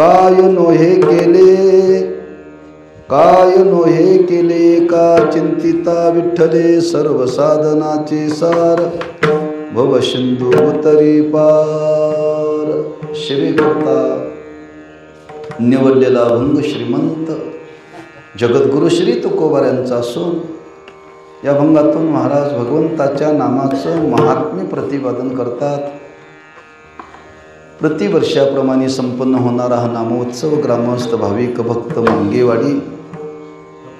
काय नोहे केले, काय नोहे केले का चिंतिता विठ्ठले, सर्व साधनाचे सार भव सिंधू उतरी पार. श्री करता निवडलेला अभंग श्रीमंत जगद्गुरु श्री तुकोबाऱ्यांचा असून या अभंगातून महाराज भगवंताच्या नामाचं महात्म्य प्रतिपादन करतात. प्रतिवर्षाप्रमाणे संपन्न होणारा हा नामोत्सव ग्रामस्थ भाविक भक्त मंगेवाडी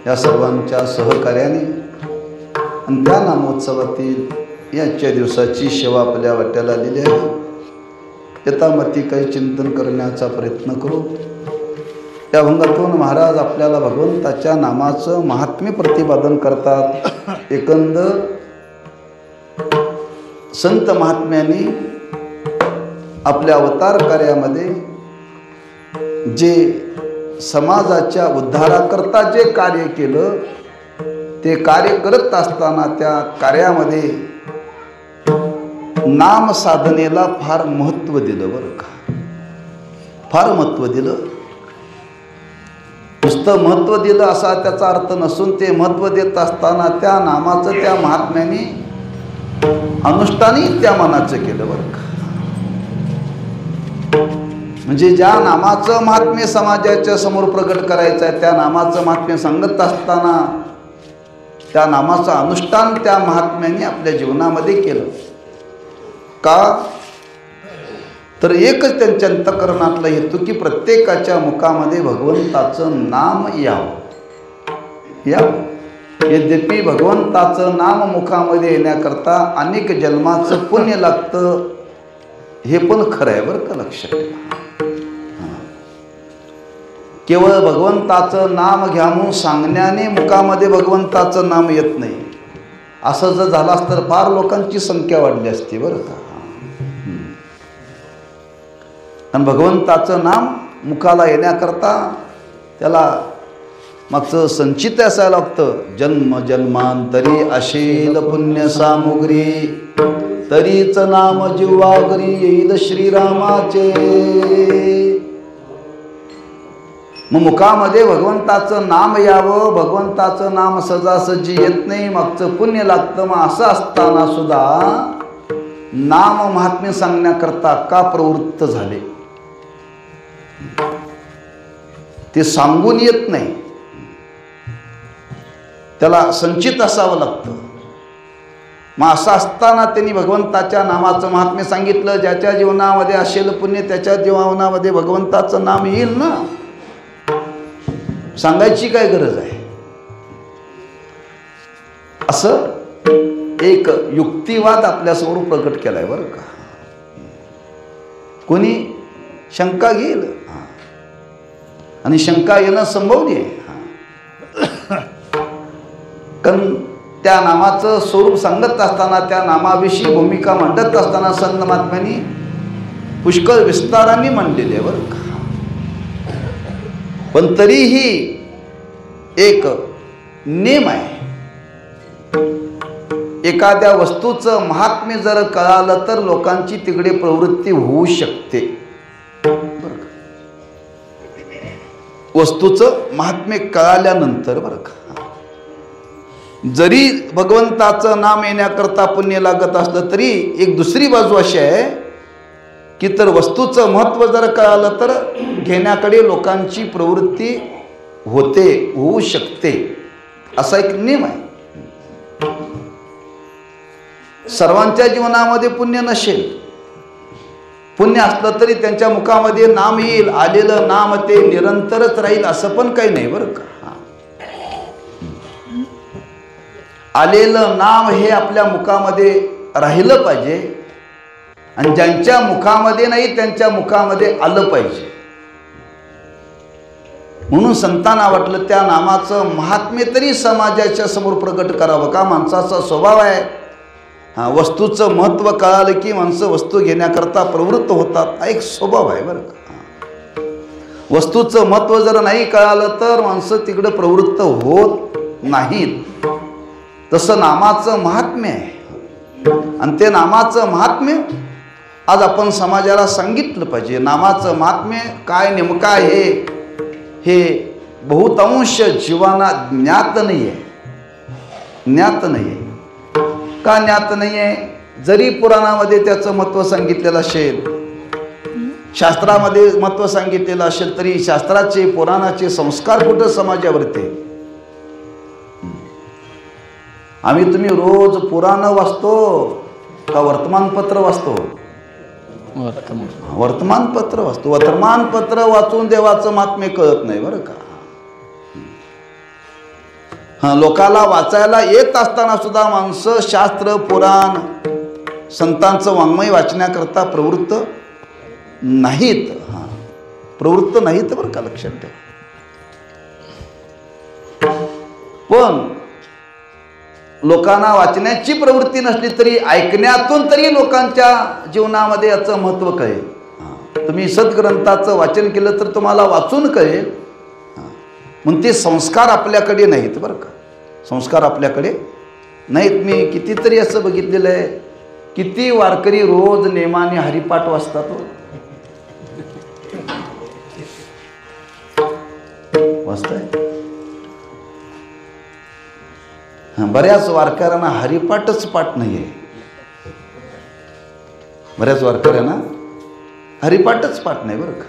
या सर्वांच्या सहकार्याने आणि त्या नामोत्सवातील याच्या दिवसाची सेवा आपल्या वाट्याला आलेली आहे. यथामती काही चिंतन करण्याचा प्रयत्न करू. या अभंगातून महाराज आपल्याला भगवंताच्या नामाचं महात्म्य प्रतिपादन करतात. एकंदर संत महात्म्यांनी आपल्या अवतार कार्यामध्ये जे समाजाच्या उद्धाराकरता जे कार्य केलं ते कार्य करत असताना त्या कार्यामध्ये नाम साधनेला फार महत्त्व दिलं. बरं का, फार महत्त्व दिलं. नुसतं महत्त्व दिलं असा त्याचा अर्थ नसून ते महत्त्व देत असताना त्या नामाचं त्या महात्म्याने अनुष्ठानही त्या मनाचं केलं. बरं का, म्हणजे ज्या नामाचं महात्म्य समाजाच्या समोर प्रगट करायचं आहे त्या नामाचं महात्म्य सांगत असताना त्या नामाचं अनुष्ठान त्या महात्म्याने आपल्या जीवनामध्ये केलं. का तर एकच त्यांच्या अंतःकरणातला हेतू की प्रत्येकाच्या मुखामध्ये भगवंताचं नाम यावं. यद्यपि भगवंताचं नाम मुखामध्ये येण्याकरता अनेक जन्माचं पुण्य लागतं हे पण खरं आहे. बरं का, लक्षात ठेवा. केवळ भगवंताचं नाम घ्या म्हणून सांगण्याने मुखामध्ये भगवंताचं नाम येत नाही. असं जर झालं असतं तर फार लोकांची संख्या वाढली असती. बरं का, आणि भगवंताचं नाम मुखाला येण्याकरता त्याला मागचं संचित असायला लागतं. जन्म जन्मांतरी असेल पुण्य सामुग्री, तरीच नाम जिव्हागरी येईल श्रीरामाचे. मग मुखामध्ये भगवंताचं नाम यावं, भगवंताचं नाम सहजासहजी येत नाही, मागचं पुण्य लागतं. मग असं असताना सुद्धा नाम महात्म्य सांगण्याकरता का प्रवृत्त झाले ते सांगून येत नाही. त्याला संचित असावं लागतं. मग असं असताना त्यांनी भगवंताच्या नामाचं महात्म्य सांगितलं. ज्याच्या जीवनामध्ये असेल पुण्य त्याच्या जीवनामध्ये भगवंताचं नाम येईल ना. सांगायची काय गरज आहे. असं एक युक्तिवाद आपल्यासमोर प्रकट केलाय. बरं का, कोणी शंका घेईल आणि शंका येणं संभवनीय आहे. कारण त्या नामाचं स्वरूप सांगत असताना त्या नामाविषयी भूमिका मांडत असताना संत महात्म्यांनी पुष्कळ विस्तारांनी मांडलेली आहे. बरं का, पण तरीही एक नेम आहे. एखाद्या वस्तूचं महात्म्य जर कळालं तर लोकांची तिकडे प्रवृत्ती होऊ शकते. बरं का, वस्तूचं महात्म्य कळाल्यानंतर. बरं का, जरी भगवंताचं नाम येण्याकरता पुण्य लागत असलं तरी एक दुसरी बाजू अशी आहे की तर वस्तूचं महत्त्व जर कळालं तर घेण्याकडे लोकांची प्रवृत्ती होऊ शकते. असा एक नियम आहे. सर्वांच्या जीवनामध्ये पुण्य नसेल, पुण्य असलं तरी त्यांच्या मुखामध्ये नाम येईल. आलेलं नाम ते निरंतरच राहील असं पण काही नाही. बरं का, आलेलं नाम हे आपल्या मुखामध्ये राहिलं पाहिजे आणि ज्यांच्या मुखामध्ये नाही त्यांच्या मुखामध्ये आलं पाहिजे. म्हणून संतांना वाटलं त्या नामाचं महात्म्य तरी समाजाच्या समोर प्रकट करावं. का माणसाचा स्वभाव आहे, वस्तूचं महत्त्व कळालं की माणसं वस्तू घेण्याकरता प्रवृत्त होतात. हा एक स्वभाव आहे. बरं का, वस्तूचं महत्त्व जर नाही कळालं तर माणसं तिकडं प्रवृत्त होत नाहीत. तसं नामाचं महात्म्य आहे आणि ते नामाचं महात्म्य आज आपण समाजाला सांगितलं पाहिजे नामाचं महात्म्य काय नेमकं आहे हे बहुतांश जीवांना ज्ञात नाही आहे. ज्ञात नाही आहे. का ज्ञात नाही आहे? जरी पुराणामध्ये त्याचं महत्त्व सांगितलेलं असेल, शास्त्रामध्ये महत्त्व सांगितलेलं असेल, तरी शास्त्राचे पुराणाचे संस्कार कुठं समाजावरती? आम्ही तुम्ही रोज पुराण वाचतो का वर्तमानपत्र वाचतो? वर्तमानपत्र वाचतो. वर्तमानपत्र वाचून देवाचं महात्म्य कळत नाही बरं का. लोकाला वाचायला येत असताना सुद्धा माणसं शास्त्र पुराण संतांचं वाङ्मय वाचण्याकरता प्रवृत्त नाहीत. प्रवृत्त नाहीत बरं का, लक्षात ठेवा. पण लोकांना वाचण्याची प्रवृत्ती नसली तरी ऐकण्यातून तरी लोकांच्या जीवनामध्ये याचं महत्त्व कळेल. तुम्ही सद्ग्रंथाचं वाचन केलं तर तुम्हाला वाचून कळेल. म्हणून ते संस्कार आपल्याकडे नाहीत बरं का. संस्कार आपल्याकडे नाहीत. मी कितीतरी असं बघितलेलं आहे, किती वारकरी रोज नेमाने हरिपाठ वाचतात. वाचताय? बऱ्याच वारकऱ्यांना हरिपाठच पाठ नाही आहे. बऱ्याच वारकऱ्यांना हरिपाठच पाठ नाही बरं का.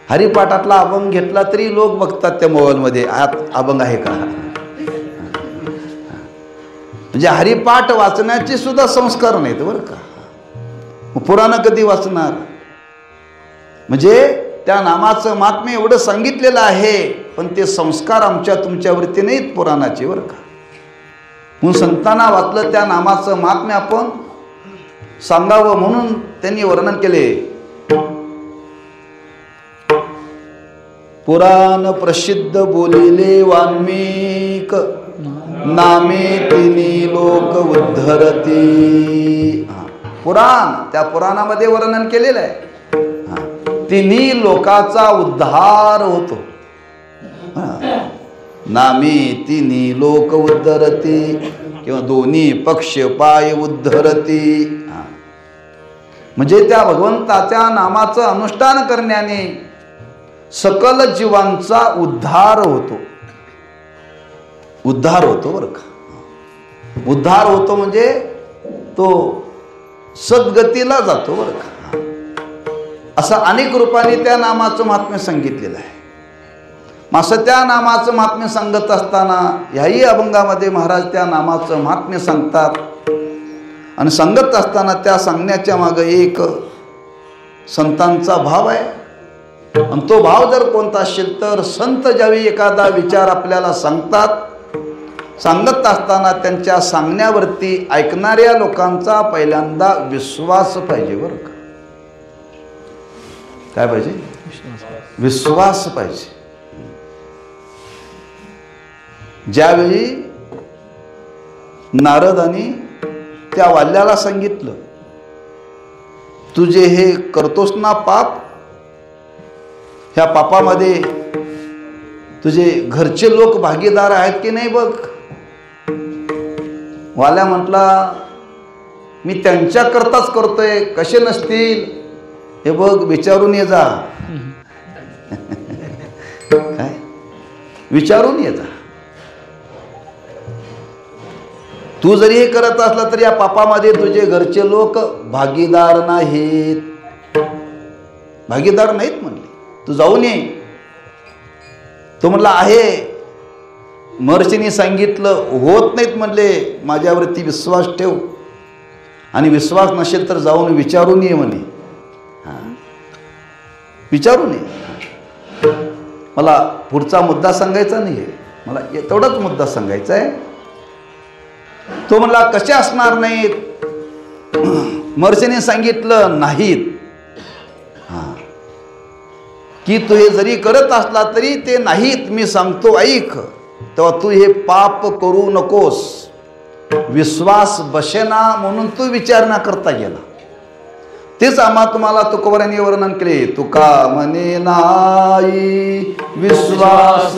हरिपाठातला अभंग घेतला तरी लोक बघतात त्या मोबाईलमध्ये, आत अभंग आहे का. म्हणजे हरिपाठ वाचण्याचे सुद्धा संस्कार नाहीत बरं का. पुराण कधी वाचणार? म्हणजे त्या नामाचं महात्म्य एवढं सांगितलेलं आहे, पण ते संस्कार आमच्या तुमच्यावरती नाहीत पुराणाचे बरं का. म्हणून संतांना वाचलं त्या नामाचं महात्म्य आपण सांगावं म्हणून त्यांनी वर्णन केले. पुराण प्रसिद्ध बोलिले वाल्मिक, नामे तिन्ही लोक उद्धरती. पुराण, त्या पुराणामध्ये वर्णन केलेलं आहे. तिन्ही लोकाचा उद्धार होतो. नामे तिन्ही लोक उद्धरती किंवा दोन्ही पक्ष पाय उद्धरती. म्हणजे त्या भगवंताच्या नामाचं अनुष्ठान करण्याने सकल जीवांचा उद्धार होतो. उद्धार होतो बरं का. उद्धार होतो म्हणजे तो सद्गतीला जातो बरं का. असं अनेक रूपाने त्या नामाचं महात्म्य सांगितलेलं आहे. असं त्या नामाचं महात्म्य सांगत असताना ह्याही अभंगामध्ये महाराज त्या नामाचं महात्म्य सांगतात. आणि सांगत असताना त्या सांगण्याच्या मागे एक संतांचा भाव आहे. आणि तो भाव जर कोणता असेल तर संत ज्यावेळी एखादा विचार आपल्याला सांगतात, सांगत असताना त्यांच्या सांगण्यावरती ऐकणाऱ्या लोकांचा पहिल्यांदा विश्वास पाहिजे बरं का. काय पाहिजे? विश्वास पाहिजे. ज्यावेळी नारदांनी त्या वाल्याला सांगितलं, तुझे हे करतोस ना पाप, ह्या पापामध्ये तुझे घरचे लोक भागीदार आहेत की नाही बघ. वाल्या म्हटला, मी त्यांच्याकरताच करतोय, कसे नसतील हे बघ, विचारून ये जा. काय विचारून ये जा. तू जरी हे करत असला तरी या पापामध्ये तुझे घरचे लोक भागीदार नाहीत. भागीदार नाहीत म्हणले. तू जाऊन ये. तो म्हणला आहे. महर्षींनी सांगितलं, होत नाहीत म्हणले, माझ्यावरती विश्वास ठेव. आणि विश्वास नसेल तर जाऊन विचारून ये म्हणे. विचारून ये. मला पुढचा मुद्दा सांगायचा नाही आहे, मला तेवढाच मुद्दा सांगायचा आहे. तो म्हणला कसे असणार नाहीत. महर्षीने सांगितलं नाहीत, की तू हे जरी करत असला तरी ते नाहीत. मी सांगतो ऐक, तेव्हा तू हे पाप करू नकोस. विश्वास बसेना म्हणून तू विचारणा करता गेला. तेच आम्हा तुम्हाला तुकोबरांनी वर्णन केले. तुका म्हणे नाही विश्वास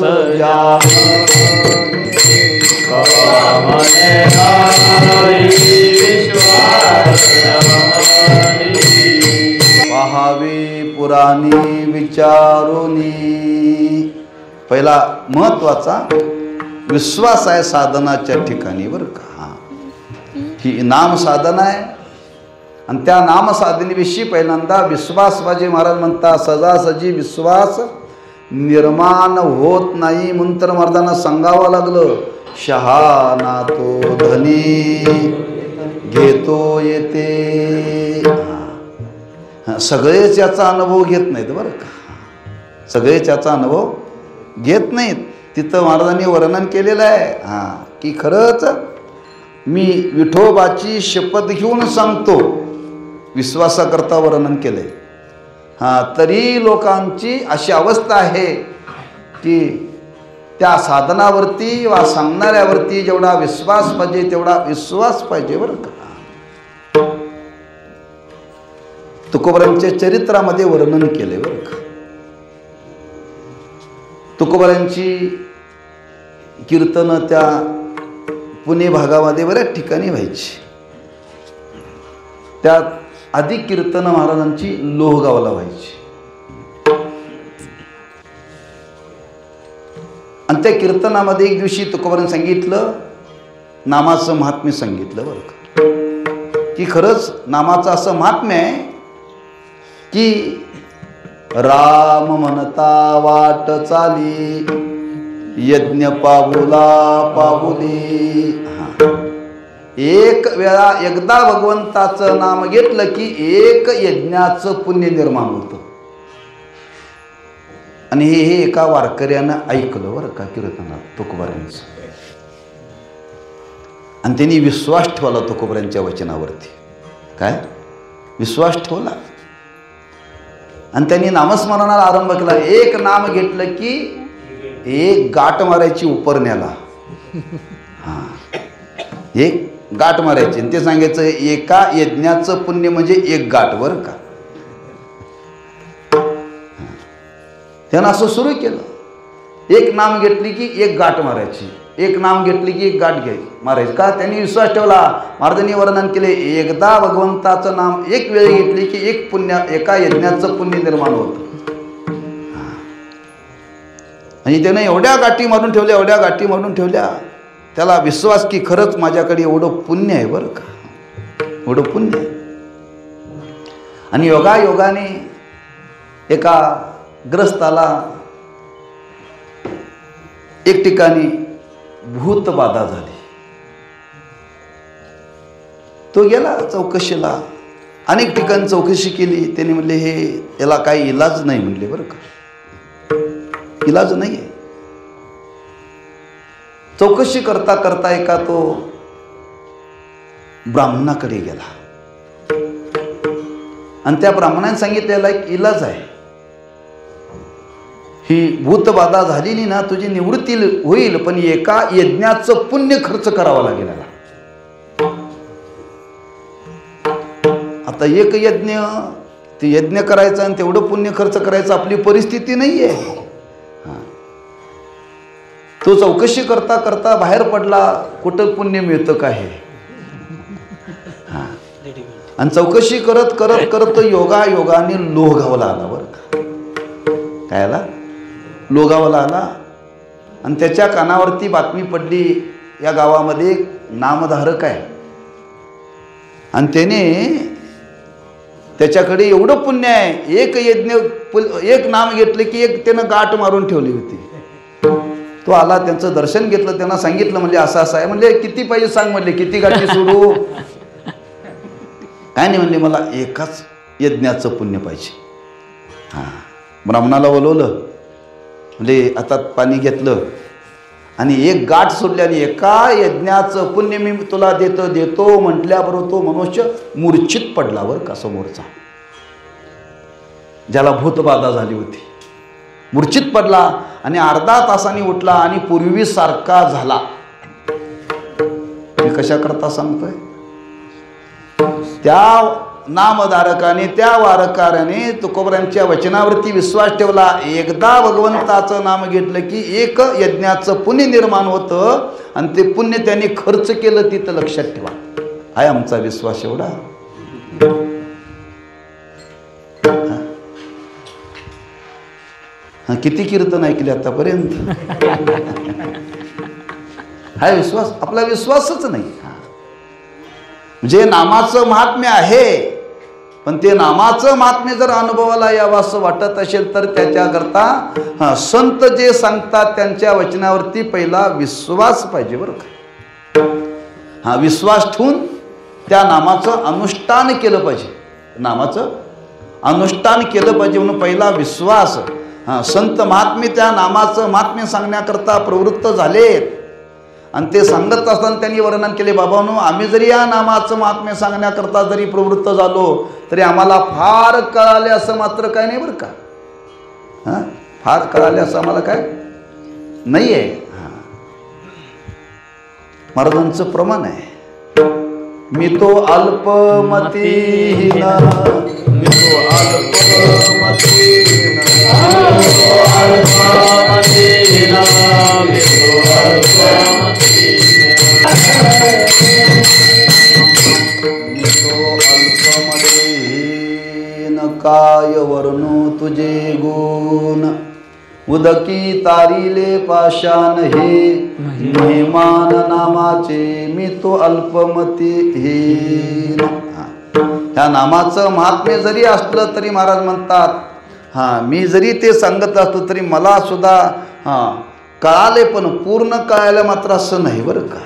पहावे पुराणी विचारोनी. पहिला महत्वाचा विश्वास आहे साधनाच्या ठिकाणी बरं का. ही नाम साधना आहे आणि त्या नाम साधनेविषयी पहिल्यांदा विश्वास बाजी महाराज म्हणतात सजासजी विश्वास निर्माण होत नाही म्हणून तर महाराजांना सांगावं लागलं. शहाणा तो धनी घेतो येते. सगळेच याचा अनुभव घेत नाहीत बरं का. सगळेच याचा अनुभव घेत नाहीत. तिथं महाराजांनी वर्णन केलेलं आहे की खरंच मी विठोबाची शपथ घेऊन सांगतो. विश्वासाकरता वर्णन केलंय. तरी लोकांची अशी अवस्था आहे की त्या साधनावरती वा सांगणाऱ्यावरती जेवढा विश्वास पाहिजे तेवढा विश्वास पाहिजे बरं का. तुकोबरांच्या चरित्रामध्ये वर्णन केले बरं का. तुकोबरांची कीर्तनं त्या पुणे भागामध्ये बऱ्याच ठिकाणी व्हायची. त्यात अधिक कीर्तनं महाराजांची लोहगावला व्हायची. आणि त्या कीर्तनामध्ये एक दिवशी तुकोबरांनी सांगितलं नामाचं महात्म्य सांगितलं बरं का. की खरंच नामाचं असं महात्म्य आहे की राम म्हणता वाट चाली यज्ञ पावुला पावुली. एक वेळा एकदा भगवंताचं नाम घेतलं की एक यज्ञाचं पुण्य निर्माण होतं. आणि हे एका वारकऱ्यानं ऐकलं बरं का कीर्तनात तुकोबरांचं. आणि त्यांनी विश्वास ठेवला तुकोबरांच्या वचनावरती. काय विश्वास ठेवला आणि त्यांनी नामस्मरणाला आरंभ केला. एक नाम घेतलं की एक गाठ मारायची उपरण्याला. एक गाठ मारायची आणि ते सांगायचं एका यज्ञाचं पुण्य म्हणजे एक गाठ बरं का. त्यानं असं सुरू केलं. एक नाम घेतली की एक गाठ मारायची. एक नाम घेतली की एक गाठ मारायची. का त्यांनी विश्वास ठेवला. महाराजांनी वर्णन केले एकदा भगवंताचं नाम एक वेळ घेतली की एक पुण्य एका यज्ञाचं पुण्य निर्माण होतं. आणि त्यानं एवढ्या गाठी मारून ठेवल्या एवढ्या गाठी मारून ठेवल्या. त्याला विश्वास की खरंच माझ्याकडे एवढं पुण्य आहे बरं का. एवढं पुण्य आहे. आणि योगायोगाने एका ग्रस्ताला एक ठिकाणी भूतबाधा झाली. तो गेला चौकशीला. अनेक ठिकाणी चौकशी केली. त्यांनी म्हणले हे याला काही इलाज नाही म्हणले बरं का. इलाज नाही आहे. चौकशी करता करता एका तो ब्राह्मणाकडे गेला आणि त्या ब्राह्मणाने सांगितलेला एक इलाज आहे. ही भूतबाधा झालेली ना तुझी निवृत्ती होईल पण एका यज्ञाचं पुण्य खर्च करावा लागेल. आता एक यज्ञ ते यज्ञ करायचं आणि तेवढं पुण्य खर्च करायचं आपली परिस्थिती नाही आहे. तो चौकशी करता करता बाहेर पडला कुठं पुण्य मिळतं काय. आणि चौकशी करत करत करत योगाने लोहगावला आला बरं का. काय आला लोहगावला आला आणि त्याच्या कानावरती बातमी पडली या गावामध्ये एक नामधारक आहे आणि त्याने त्याच्याकडे एवढं पुण्य आहे. एक यज्ञ एक नाम घेतले की एक त्यानं गाठ मारून ठेवली होती. तो आला त्यांचं दर्शन घेतलं. त्यांना सांगितलं म्हणजे असं असं आहे. म्हणजे किती पाहिजे सांग म्हणले. किती गाठी सोडू. काय नाही म्हणले मला एकाच यज्ञाचं पुण्य पाहिजे. ब्राह्मणाला बोलवलं. म्हणजे आता पाणी घेतलं आणि एक गाठ सोडली आणि एका यज्ञाचं पुण्य मी तुला देतो म्हटल्याबरोबर तो मनुष्य मूर्छित पडला बरं का समोरचा. ज्याला भूतबाधा झाली होती मूर्छित पडला आणि अर्धा तासाने उठला आणि पूर्वीसारखा झाला. मी कशा करता सांगतोय. त्या नामधारकाने त्या वारकाराने तुकोबरांच्या वचनावरती विश्वास ठेवला. एकदा भगवंताचं नाम घेतलं की एक यज्ञाचं पुण्य निर्माण होतं आणि ते पुण्य त्यांनी खर्च केलं तिथं लक्षात ठेवा. आहे आमचा विश्वास एवढा. किती कीर्तन ऐकले आतापर्यंत. हा विश्वास आपला विश्वासच नाही. म्हणजे नामाचं महात्म्य आहे, पण ते नामाचं महात्म्य जर अनुभवाला यावं असं वाटत असेल तर त्याच्याकरता संत जे सांगतात त्यांच्या वचनावरती पहिला विश्वास पाहिजे बरं का. विश्वास ठेवून त्या नामाचं अनुष्ठान केलं पाहिजे. नामाचं अनुष्ठान केलं पाहिजे म्हणून पहिला विश्वास. संत महात्मे त्या नामाचं महात्म्य सांगण्याकरता प्रवृत्त झालेत आणि ते सांगत असताना त्यांनी वर्णन केले, बाबांनो आम्ही जरी या नामाचं महात्म्य सांगण्याकरता जरी प्रवृत्त झालो तरी आम्हाला फार कळाले असं मात्र काय नाही बरं का. फार कळाले असं आम्हाला काय नाही आहे. महाराजांचं प्रमाण आहे, मी तो अल्पमतीहीन, मी तो अल्पमतीहीन, काय वर्णू तुझे गुण, उदकी तारिले पाषाण हे महिमान नामाचे, मी तो अल्पमतीहीन. ह्या नामाचं महात्म्य जरी असलं तरी महाराज म्हणतात मी जरी ते सांगत असतो तरी मला सुद्धा कळाले, पण पूर्ण कळायला मात्र असं नाही बरं का.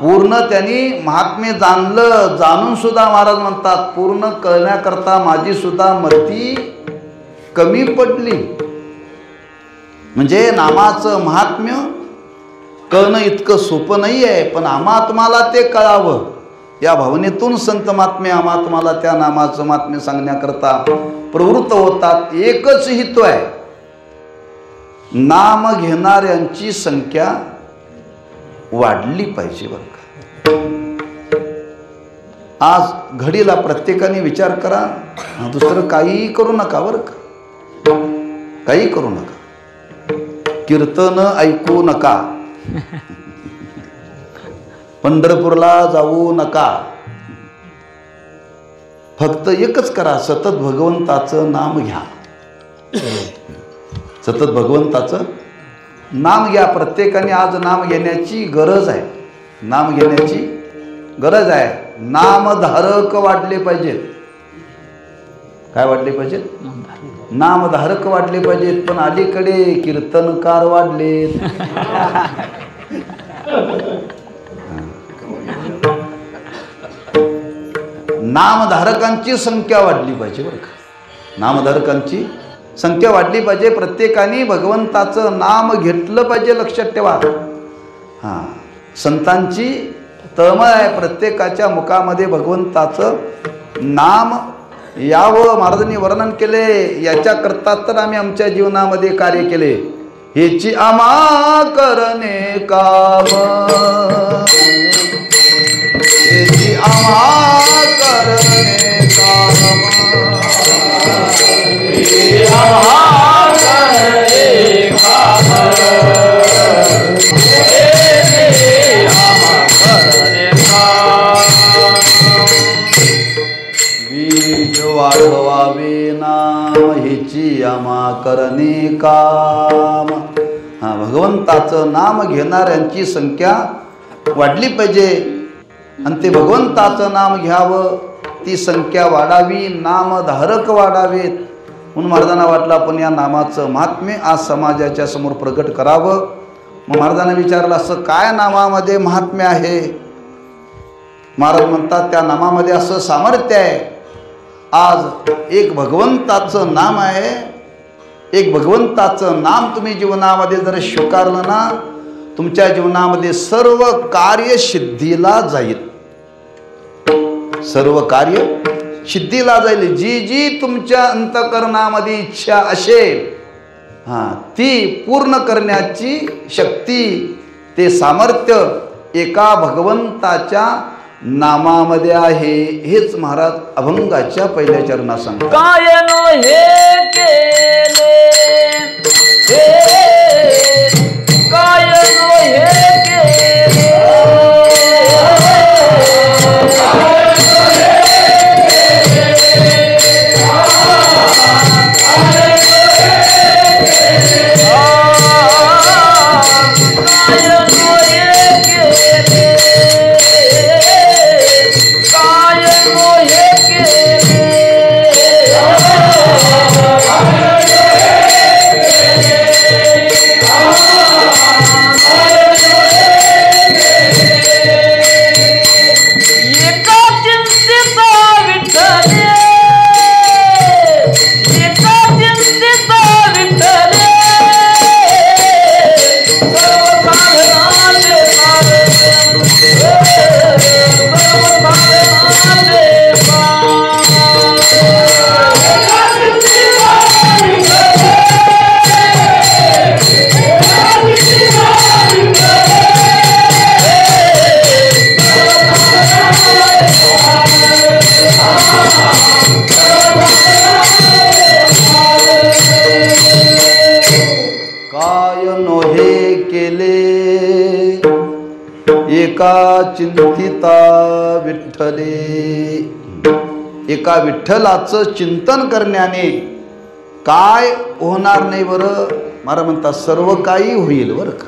पूर्ण त्यांनी महात्म्य जाणलं, जाणून सुद्धा महाराज म्हणतात पूर्ण कळण्याकरता माझी सुद्धा मती कमी पडली. म्हणजे नामाचं महात्म्य कळणं इतकं सोपं नाही आहे, पण आम्हाला ते कळावं या भावनेतून संत महात्मे आम्हाला त्या नामाचं महात्म्य सांगण्याकरता प्रवृत्त होतात. एकच हेतू आहे, नाम घेणाऱ्यांची संख्या वाढली पाहिजे बरं का. आज घडीला प्रत्येकाने विचार करा, दुसरं काही करू नका बरं का. काही करू नका, कीर्तन ऐकू नका, पंढरपूरला जाऊ नका. फक्त एकच करा, सतत भगवंताचं नाम घ्या. सतत भगवंताचं नाम घ्या. प्रत्येकाने आज नाम घेण्याची गरज आहे, नाम घेण्याची गरज आहे. नामधारक वाढले पाहिजेत. काय वाढले पाहिजेत? नामधारक वाढले पाहिजेत. पण अलीकडे कीर्तनकार वाढलेत. नामधारकांची संख्या वाढली पाहिजे बरं का. नामधारकांची संख्या वाढली पाहिजे. प्रत्येकाने भगवंताचं नाम घेतलं पाहिजे, लक्षात ठेवा. संतांची तळमळ आहे प्रत्येकाच्या मुखामध्ये भगवंताचं नाम यावं. महाराजांनी वर्णन केले, याच्याकरता तर आम्ही आमच्या जीवनामध्ये कार्य केले. हेची आम्हा करणे काम, हेची आम्हा करणे काम, बीज वाढवावे नाम हेची आम्हा करणे काम. भगवंताचं नाम घेणाऱ्यांची संख्या वाढली पाहिजे आणि ते भगवंताचं नाम घ्यावं, ती संख्या वाढावी, नामधारक वाढावेत. म्हणून महाराजांना वाटलं आपण या नामाचं महात्म्य आज समाजाच्या समोर प्रकट करावं. मग महाराजांना विचारलं, असं काय नामामध्ये महात्म्य आहे? महाराज म्हणतात त्या नामामध्ये असं सामर्थ्य आहे. आज एक भगवंताचं नाम आहे, एक भगवंताचं नाम तुम्ही जीवनामध्ये जर स्वीकारलं ना, तुमच्या जीवनामध्ये सर्व कार्य सिद्धीला जाईल. सर्व कार्य सिद्धीला जाईल. जी जी तुमच्या अंतःकरणामध्ये इच्छा असेल ती पूर्ण करण्याची शक्ती, ते सामर्थ्य एका भगवंताच्या नामामध्ये आहे हेच महाराज अभंगाच्या पहिल्या चरणात सांगतात. काय नो हे केले काय नो हे केले एका चिंतिता विठ्ठले. एका विठ्ठलाचं चिंतन करण्याने काय होणार नाही बरं. महाराज म्हणतात सर्व काही होईल बरं का.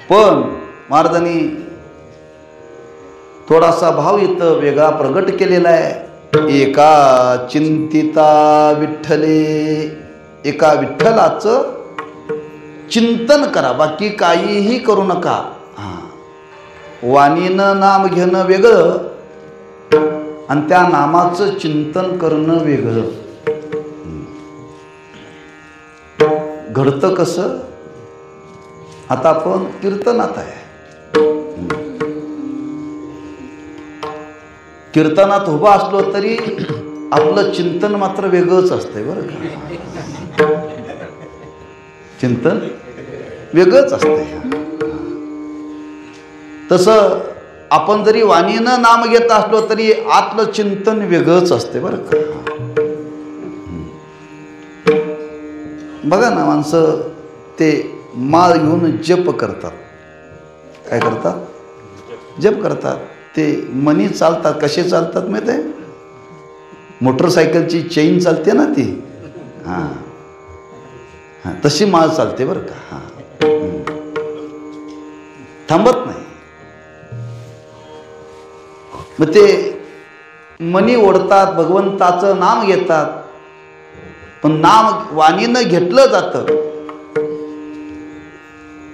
पण महाराजांनी थोडासा भाव इथं वेगळा प्रगट केलेला आहे. एका चिंतिता विठ्ठले. एका विठ्ठलाचं चिंतन करा, बाकी काहीही करू नका. वाणीनं नाम घेणं वेगळं आणि त्या नामाचं चिंतन करणं वेगळं. घडतं कसं. आता आपण कीर्तनात आहे. कीर्तनात उभा असलो तरी आपलं चिंतन मात्र वेगळंच असतंय बरं का. चिंतन वेगळंच असतंय. तसं आपण जरी वाणीनं नाम घेत असलो तरी आतलं चिंतन वेगळंच असते बरं का. बघा ना, माणसं ते माळ घेऊन जप करतात. काय करतात? जप करतात. ते मनी चालतात. कसे चालतात माहिती आहे? मोटरसायकलची चेन चालते ना ती. हां हां, तशी माळ चालते बरं का. हां, थांबत नाही. मग ते मनी ओढतात, भगवंताचं नाम घेतात. पण नाम वाणीनं घेतलं जातं,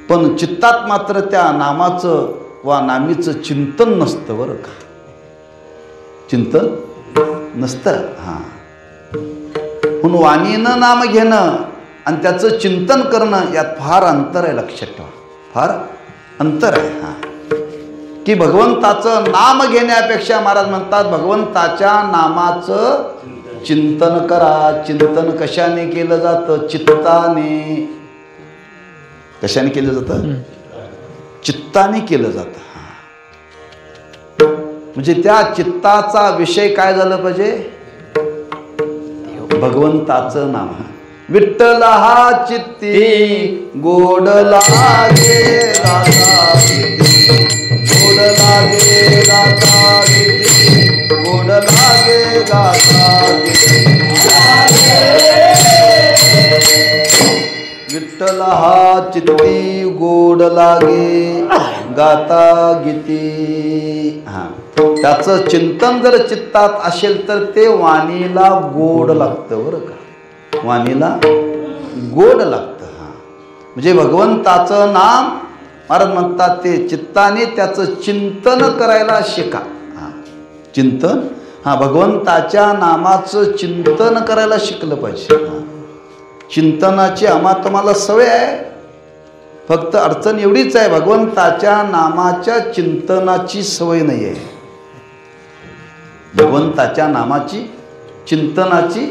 पण चित्तात मात्र त्या नामाचं वा नामीचं चिंतन नसतं बरं का. चिंतन नसतं. हां, म्हणून वाणीनं नाम घेणं आणि त्याचं चिंतन करणं यात फार अंतर आहे. लक्षात ठेवा, फार अंतर आहे. हां, की भगवंताचं नाम घेण्यापेक्षा महाराज म्हणतात भगवंताच्या नामाचं चिंतन करा. चिंतन कशाने केलं जातं? चित्ताने. कशाने केलं जातं? चित्ताने केलं जातं. म्हणजे त्या चित्ताचा विषय काय झालं पाहिजे? भगवंताचं नाम. विठ्ठल हा चित्ती गोड लागे राधा, गोड लागे गाता किती, गोड लागे गाता किती. विठ्ठल हा चित्ती गोड लागे गाता गीती. हां, त्याचं चिंतन जर चित्तात असेल तर ते वाणीला गोड लागतं बरं का. वाणीला गोड लागतं. हां, म्हणजे भगवंताचं नाम महाराज म्हणतात ते चित्ताने त्याचं चिंतन करायला शिका. हां, चिंतन. हां, भगवंताच्या नामाचं चिंतन करायला शिकलं पाहिजे. हां, चिंतनाची तुम्हाला सवय आहे. फक्त अडचण एवढीच आहे, भगवंताच्या नामाच्या चिंतनाची सवय नाही आहे. भगवंताच्या नामाची चिंतनाची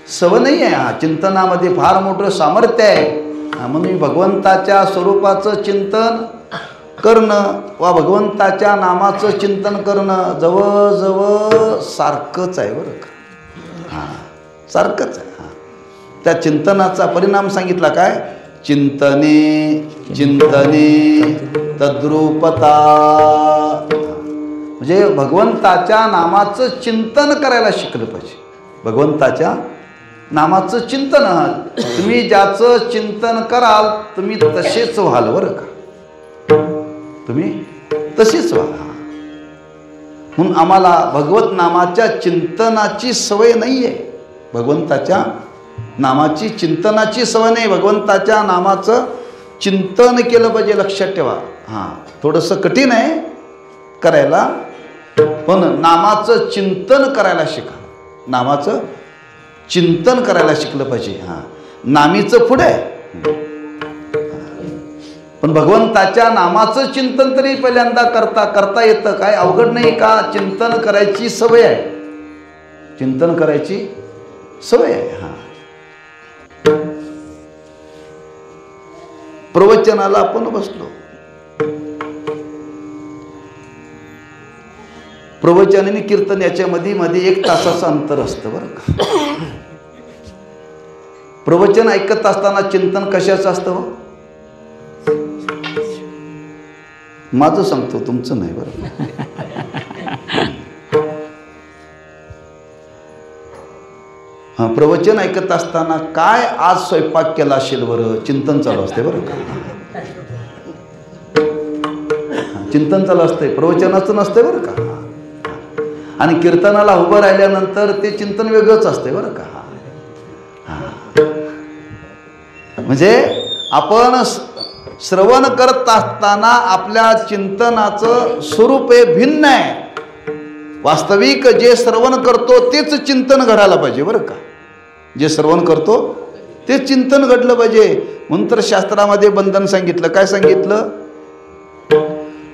सवय नाही आहे. हां, चिंतनामध्ये फार मोठं सामर्थ्य आहे. म्हणून भगवंताच्या स्वरूपाचं चिंतन करणं वा भगवंताच्या नामाचं चिंतन करणं जवळजवळ सारखंच आहे बरं का. हां, सारखंच आहे. हां, त्या चिंतनाचा परिणाम सांगितला काय? चिंतने चिंतने तद्रूपता. म्हणजे भगवंताच्या नामाचं चिंतन करायला शिकलं पाहिजे. भगवंताच्या नामाचं चिंतन, तुम्ही ज्याचं चिंतन कराल तुम्ही तसेच व्हाल बरं का. तुम्ही तसेच व्हा. म्हणून आम्हाला भगवत नामाच्या चिंतनाची सवय नाही आहे. भगवंताच्या नामाची चिंतनाची सवय नाही. भगवंताच्या नामाचं चिंतन केलं पाहिजे, लक्षात ठेवा. हां, थोडंसं कठीण आहे करायला, पण नामाचं चिंतन करायला शिका. नामाचं चिंतन करायला शिकलं पाहिजे. हां, नामीचं पुढे आहे, पण भगवंताच्या नामाचं चिंतन तरी पहिल्यांदा करता येतं. काय अवघड नाही का? चिंतन करायची सवय आहे. चिंतन करायची सवय आहे. हां, प्रवचनाला आपण बसलो, प्रवचन आणि कीर्तन याच्या मध्ये 1 तासाचं अंतर असतं बरं का. प्रवचन ऐकत असताना चिंतन कशाचं असतं? माझं सांगतो, तुमचं नाही बरं. हां, प्रवचन ऐकत असताना काय आज स्वयंपाक केला असेल बरं, चिंतन चालू असते बरं का. चिंतन चालू असते, प्रवचनाचं नसते बरं का. आणि कीर्तनाला उभं राहिल्यानंतर ते चिंतन वेगळंच असते बरं का. म्हणजे आपण श्रवण करत असताना आपल्या चिंतनाचं स्वरूप हे भिन्न आहे. वास्तविक जे श्रवण करतो तेच चिंतन घडायला पाहिजे बरं का. जे श्रवण करतो ते चिंतन घडलं पाहिजे. म्हणून तर शास्त्रामध्ये बंधन सांगितलं. काय सांगितलं?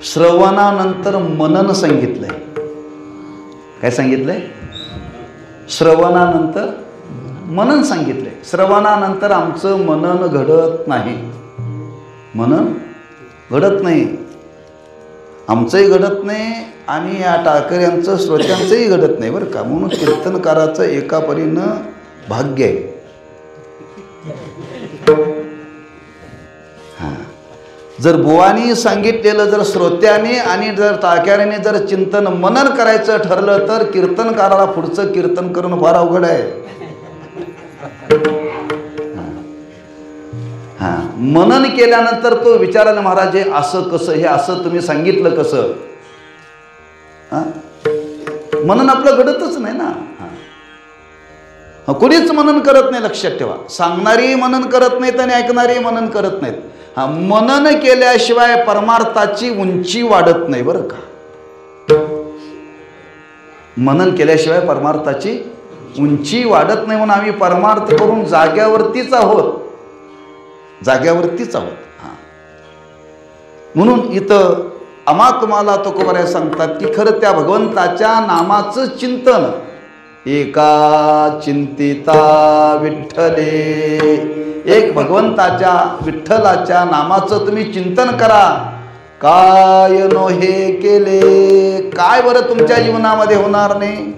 श्रवणानंतर मनन सांगितलंय. काय सांगितलंय? श्रवणानंतर मनन सांगितलंय. श्रवणानंतर आमचं मनन घडत नाही. मनन घडत नाही, आमचंही घडत नाही आणि या टाळकऱ्यांचं श्रोत्यांचंही घडत नाही बरं का. म्हणून कीर्तनकाराचं एका परीनं भाग्य आहे. हां, जर बुवानी सांगितलेलं जर श्रोत्याने आणि जर टाळकऱ्याने जर चिंतन मनन करायचं ठरलं तर कीर्तनकाराला पुढचं कीर्तन करणं फार अवघड आहे. हां, मनन केल्यानंतर तो विचारायला, महाराज हे असं कसं, हे असं तुम्ही सांगितलं कसं? हां, मनन आपलं घडतच नाही ना. हां, कोणीच मनन करत नाही, लक्षात ठेवा. सांगणारी मनन करत नाहीत आणि ऐकणारी मनन करत नाहीत. हां, मनन केल्याशिवाय परमार्थाची उंची वाढत नाही बरं का. मनन केल्याशिवाय परमार्थाची उंची वाढत नाही. म्हणून आम्ही परमार्थ करून जाग्यावरतीच आहोत, जाग्यावरतीच आहोत. हां, म्हणून इथं आम्हा तुम्हाला तुकोबाराय सांगतात की खरं त्या भगवंताच्या नामाचं चिंतन. एका चिंतिता विठ्ठले, एक भगवंताच्या विठ्ठलाच्या नामाचं तुम्ही चिंतन करा. काय नो हे केले, काय बरं तुमच्या जीवनामध्ये होणार नाही?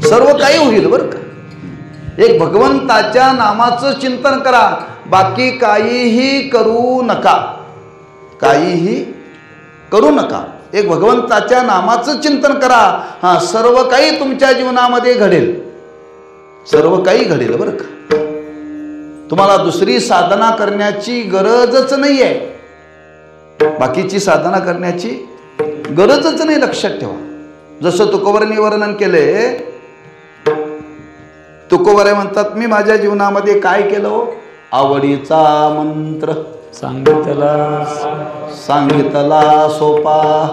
सर्व काही होईल बरं का. एक भगवंताच्या नामाचं चिंतन करा, बाकी काहीही करू नका, काहीही करू नका. एक भगवंताच्या नामाचं चिंतन करा. हां, सर्व काही तुमच्या जीवनामध्ये घडेल, सर्व काही घडेल बरं का. तुम्हाला दुसरी साधना करण्याची गरजच नाही आहे, बाकीची साधना करण्याची गरजच नाही, लक्षात ठेवा. जसं तुकोबारांनी वर्णन केले, तुकोबाराय म्हणतात मी माझ्या जीवनामध्ये काय केलं? आवडीचा मंत्र सांगितला सोपा.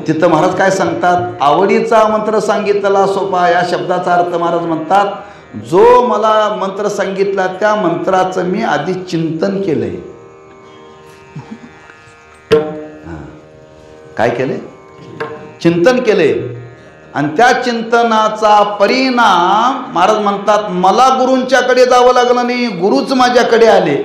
तिथं महाराज काय सांगतात? आवडीचा मंत्र सांगितला सोपा. या शब्दाचा अर्थ महाराज म्हणतात, जो मला मंत्र सांगितला त्या मंत्राचं मी आधी चिंतन केलंय. काय केले? चिंतन केले. आणि त्या चिंतनाचा परिणाम महाराज म्हणतात मला गुरूंच्याकडे जावं लागलं नाही, गुरुच माझ्याकडे आले.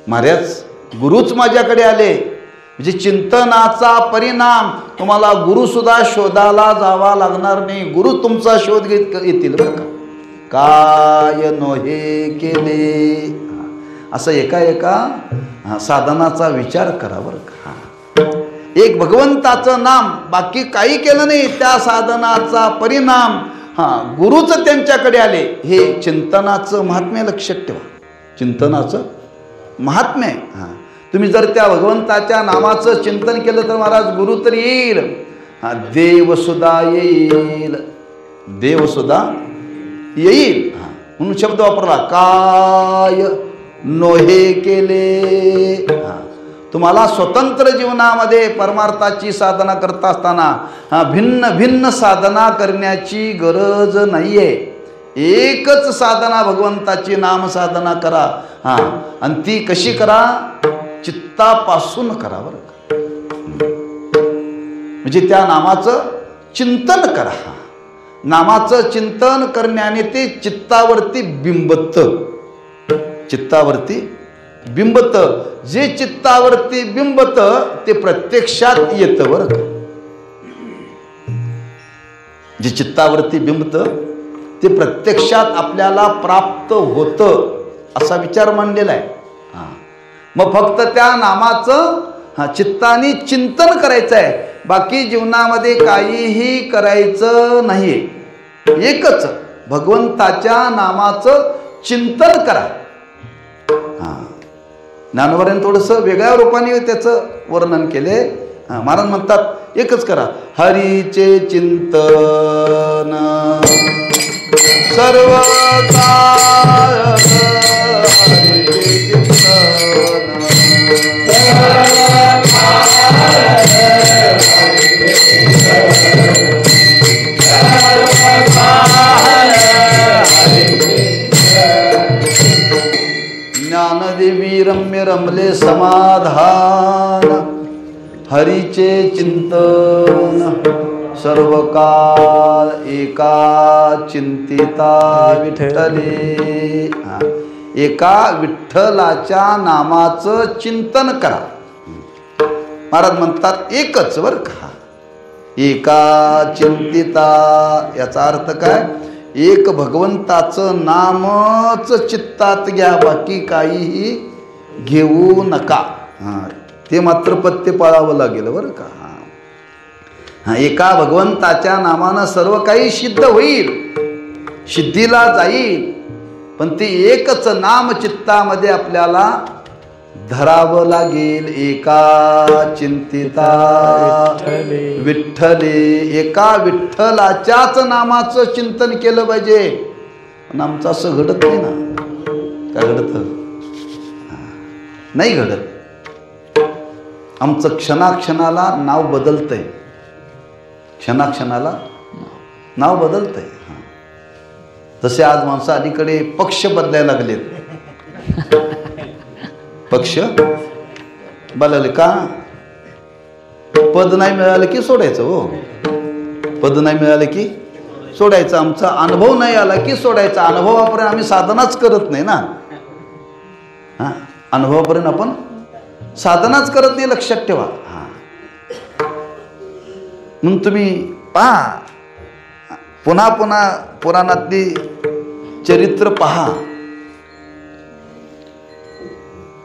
महाराज गुरुच माझ्याकडे आले, म्हणजे चिंतनाचा परिणाम तुम्हाला गुरुसुद्धा शोधायला जावा लागणार नाही, गुरु तुमचा शोध घेत येतील बरं का. काय नोहे केले, असं एका साधनाचा विचार करा बरं का. एक भगवंताचं नाम, बाकी काही केलं नाही, त्या साधनाचा परिणाम गुरुच त्यांच्याकडे आले. हे चिंतनाचं महात्म्य लक्षात ठेवा, चिंतनाचं महात्म्य. तुम्ही जर त्या भगवंताच्या नामाचं चिंतन केलं तर महाराज गुरु तर येईल, देवसुद्धा येईल, देवसुद्धा येईल. म्हणून शब्द वापरला, काय नोहे केले. तुम्हाला स्वतंत्र जीवनामध्ये परमार्थाची साधना करता असताना भिन्न भिन्न साधना करण्याची गरज नाहीये. एकच साधना भगवंताची नाम साधना करा. आणि ती कशी करा, चित्तापासून करा बरं का. म्हणजे त्या नामाचं चिंतन करा. नामाचं चिंतन करण्याने ते चित्तावरती बिंबत, चित्तावरती बिंबत. जे चित्तावरती बिंबत ते प्रत्यक्षात येतं बरं का. जे चित्तावरती बिंबत ते प्रत्यक्षात आपल्याला प्राप्त होतं, असा विचार मांडलेला आहे. मग फक्त त्या नामाचं चित्ताने चिंतन करायचं आहे, बाकी जीवनामध्ये काहीही करायचं नाही. एकच भगवंताच्या नामाचं चिंतन करा. ज्ञानोबांनी थोडंसं वेगळ्या रूपाने त्याचं वर्णन केले. महाराज म्हणतात एकच करा, हरीचे चिंतन सर्व काळ, हरीचे चिंतन ज्ञानदेवी रम्य रमले समाधान, हरीचे चिंतन सर्व काळ एका चिंतिता विठ्ठले. एका विठ्ठलाच्या नामाचं चिंतन करा. महाराज म्हणतात एकच बरं का, एका चिंतिता. याचा अर्थ काय, एक भगवंताचं नामच चित्तात घ्या, बाकी काहीही घेऊ नका. ते मात्र पत्ते पाळावं लागेल बरं का. एका भगवंताच्या नामानं सर्व काही सिद्ध होईल, सिद्धीला जाईल, पण ते एकच नाम चित्तामध्ये आपल्याला धरावं लागेल. एका चिंतिता विठ्ठले. एका विठ्ठलाच्याच नामाचं चिंतन केलं पाहिजे. पण आमचं असं घडत नाही ना. काय घडत नाही, घडत. आमचं क्षणाक्षणाला नाव बदलतंय, क्षणाक्षणाला नाव बदलतंय. तसे आज माणसं अलीकडे पक्ष बदलायला लागलेत. पक्ष बदलले का, पद नाही मिळालं की सोडायचं. हो, पद नाही मिळालं की सोडायचं. आमचा अनुभव नाही आला की सोडायचा. अनुभवापर्यंत आम्ही साधनाच करत नाही ना. अनुभवापर्यंत आपण साधनाच करत नाही, लक्षात ठेवा. म्हणून तुम्ही पहा, पुन्हा पुन्हा पुराणातली चरित्र पहा.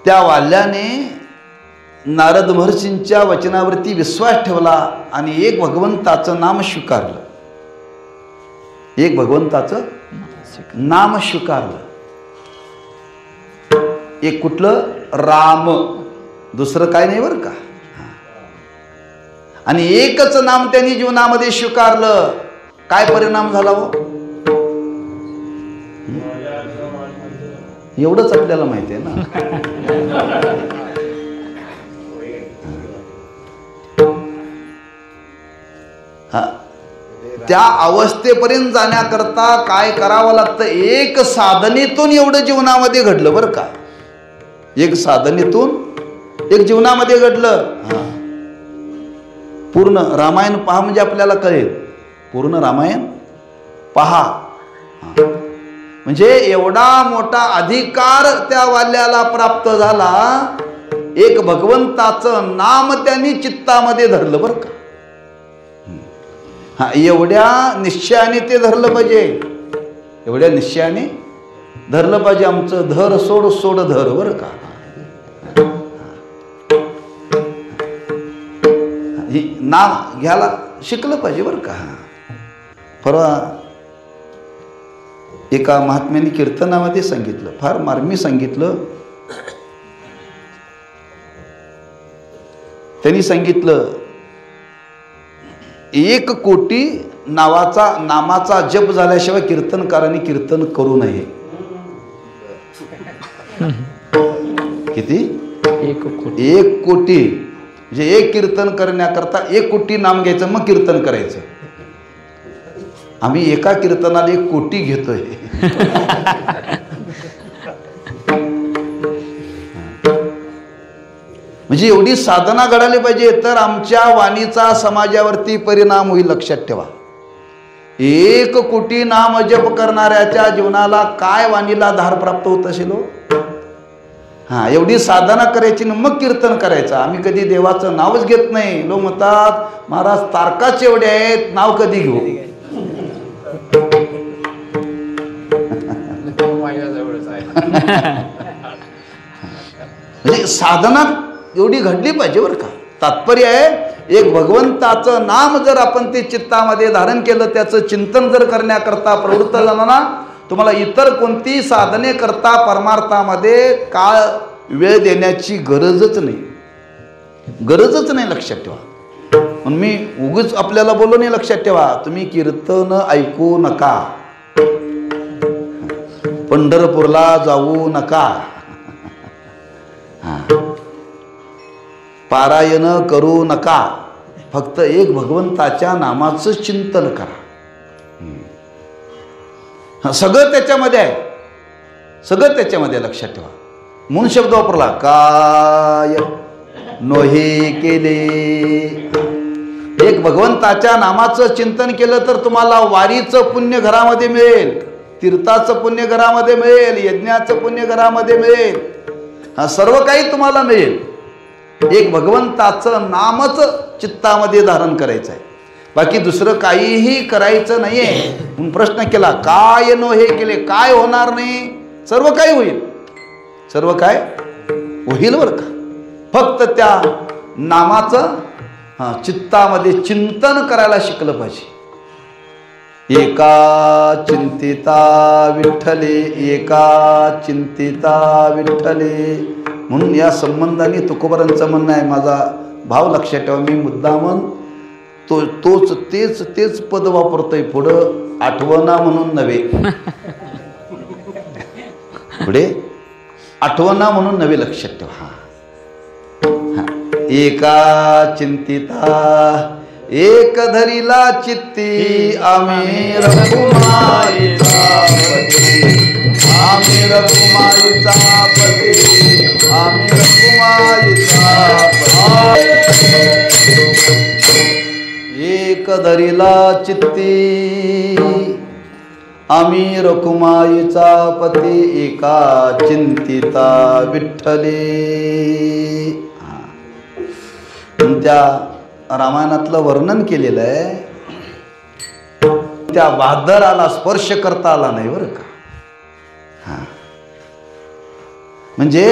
त्या वाल्याने नारद महर्षींच्या वचनावरती विश्वास ठेवला आणि एक भगवंताचं नाम स्वीकारलं. एक भगवंताचं नाम स्वीकारलं. एक कुठलं, राम, दुसरं काय नाही बरं का. आणि एकच नाम त्यांनी जीवनामध्ये स्वीकारलं. काय परिणाम झाला हो, एवढंच आपल्याला माहिती आहे ना. त्या अवस्थेपर्यंत जाण्याकरता काय करावं लागतं, एक साधनेतून एवढं जीवनामध्ये घडलं बरं का. एक साधनेतून एक जीवनामध्ये घडलं. पूर्ण रामायण पहा म्हणजे आपल्याला कळेल. पूर्ण रामायण पहा. म्हणजे एवढा मोठा अधिकार त्या वाल्याला प्राप्त झाला, एक भगवंताचं नाम त्यांनी चित्तामध्ये धरलं बरं का. हा, एवढ्या निश्चयाने ते धरलं पाहिजे, एवढ्या निश्चयाने धरलं पाहिजे. आमचं धर सोड सोड धर बरं का. नाम घ्यायला शिकलं पाहिजे बरं का. परवा एका महात्म्याने कीर्तनामध्ये सांगितलं, फार मार्मी सांगितलं. त्यांनी सांगितलं 1 कोटी नामाचा जप झाल्याशिवाय कीर्तनकारांनी कीर्तन करू नये. किती? 1 कोटी म्हणजे 1 कीर्तन करण्याकरता 1 कोटी नाम घ्यायचं, मग कीर्तन करायचं. आम्ही एका कीर्तनाला 1 कोटी घेतोय. म्हणजे एवढी साधना घडायला पाहिजे, तर आमच्या वाणीचा समाजावरती परिणाम होईल. लक्षात ठेवा, 1 कोटी नाम जप करणाऱ्याच्या जीवनाला काय वाणीला धार प्राप्त होत असेल हो. हा, एवढी साधना करायची ना मग कीर्तन करायचं. आम्ही कधी देवाचं नावच घेत नाही. लोक म्हणतात महाराज तारकाच एवढे आहेत, नाव कधी घेऊ. म्हणजे साधना एवढी घडली पाहिजे बरं का. तात्पर्य आहे, एक भगवंताचं नाम जर आपण ते चित्तामध्ये धारण केलं, त्याचं चिंतन जर करण्याकरता प्रवृत्त झाला ना, तुम्हाला इतर कोणती साधने करता परमार्थामध्ये काळ वेळ देण्याची गरजच नाही, गरजच नाही. लक्षात ठेवा. म्हणून मी उगीच आपल्याला बोललो नाही. लक्षात ठेवा, तुम्ही कीर्तन ऐकू नका, पंढरपूरला जाऊ नका, पारायण करू नका. फक्त एक भगवंताच्या नामाचं चिंतन करा. सगळं त्याच्यामध्ये आहे, सगळं त्याच्यामध्ये. लक्षात ठेवा. म्हणून शब्द वापरला, काय नोहे केले. एक भगवंताच्या नामाचं चिंतन केलं तर तुम्हाला वारीचं पुण्य घरामध्ये मिळेल, तीर्थाचं पुण्य घरामध्ये मिळेल, यज्ञाचं पुण्य घरामध्ये मिळेल. हा, सर्व काही तुम्हाला मिळेल. एक भगवंताचं नामच चित्तामध्ये धारण करायचं आहे, बाकी दुसरं काहीही करायचं नाहीये. म्हणून प्रश्न केला, काय नो हे केले. काय होणार नाही? सर्व काही होईल, सर्व काय होईल बरं का. फक्त त्या नामाचं चित्तामध्ये चिंतन करायला शिकलं पाहिजे. एका चिंतिता विठ्ठले, एका चिंतिता विठ्ठले. म्हणून या संबंधाने तुकोबारांचं म्हणणं आहे. माझा भाव लक्षात ठेवा. मी मुद्दामन तेच पद वापरतोय. पुढं आठवणा म्हणून नव्हे, पुढे आठवणा म्हणून नव्हे. लक्षात ठेवा. एका चिंतिता एक धरीला चित्ती, आम्ही रघुमाईचा पती, आम्ही रघुमाईचा पती, आम्ही रघुमाईचा पती. एक धरीला चित्ती, आम्ही रघुमाईचा पती, एका चिंतिता विठ्ठले. त्या रामायणातलं वर्णन केलेलं आहे. त्या वादळाला स्पर्श करता आला नाही बरं का. म्हणजे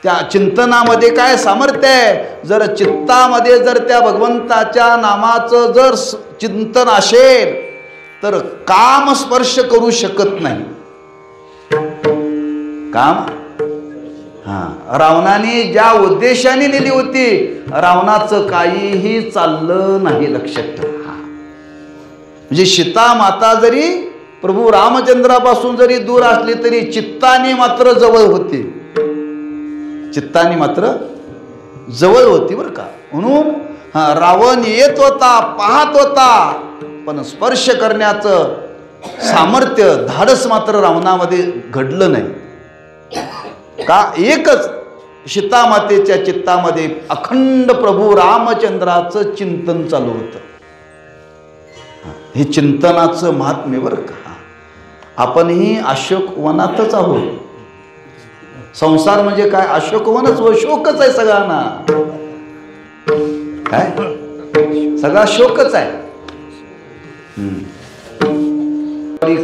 त्या चिंतनामध्ये काय सामर्थ्य आहे. जर चित्तामध्ये जर त्या भगवंताच्या नामाचं जर चिंतन असेल तर काम स्पर्श करू शकत नाही. काम रावणाने ज्या उद्देशाने नेली होती, रावणाचं काहीही चाललं नाही. लक्षात ठेवा. म्हणजे सीता माता जरी प्रभू रामचंद्रापासून जरी दूर असली तरी चित्ताने मात्र जवळ होती, चित्ताने मात्र जवळ होती बरं का. म्हणून रावण येत होता, पाहत होता, पण स्पर्श करण्याचं सामर्थ्य, धाडस मात्र रावणामध्ये घडलं नाही. का? एकच सीतामातेच्या चित्तामध्ये अखंड प्रभू रामचंद्राचं चिंतन चालू होतं. हे चिंतनाचं महात्म्य बरं का. आपणही अशोकवनातच आहोत. संसार म्हणजे काय? अशोकवनच व शोकच आहे सगळ्यांना. काय सगळा शोकच आहे.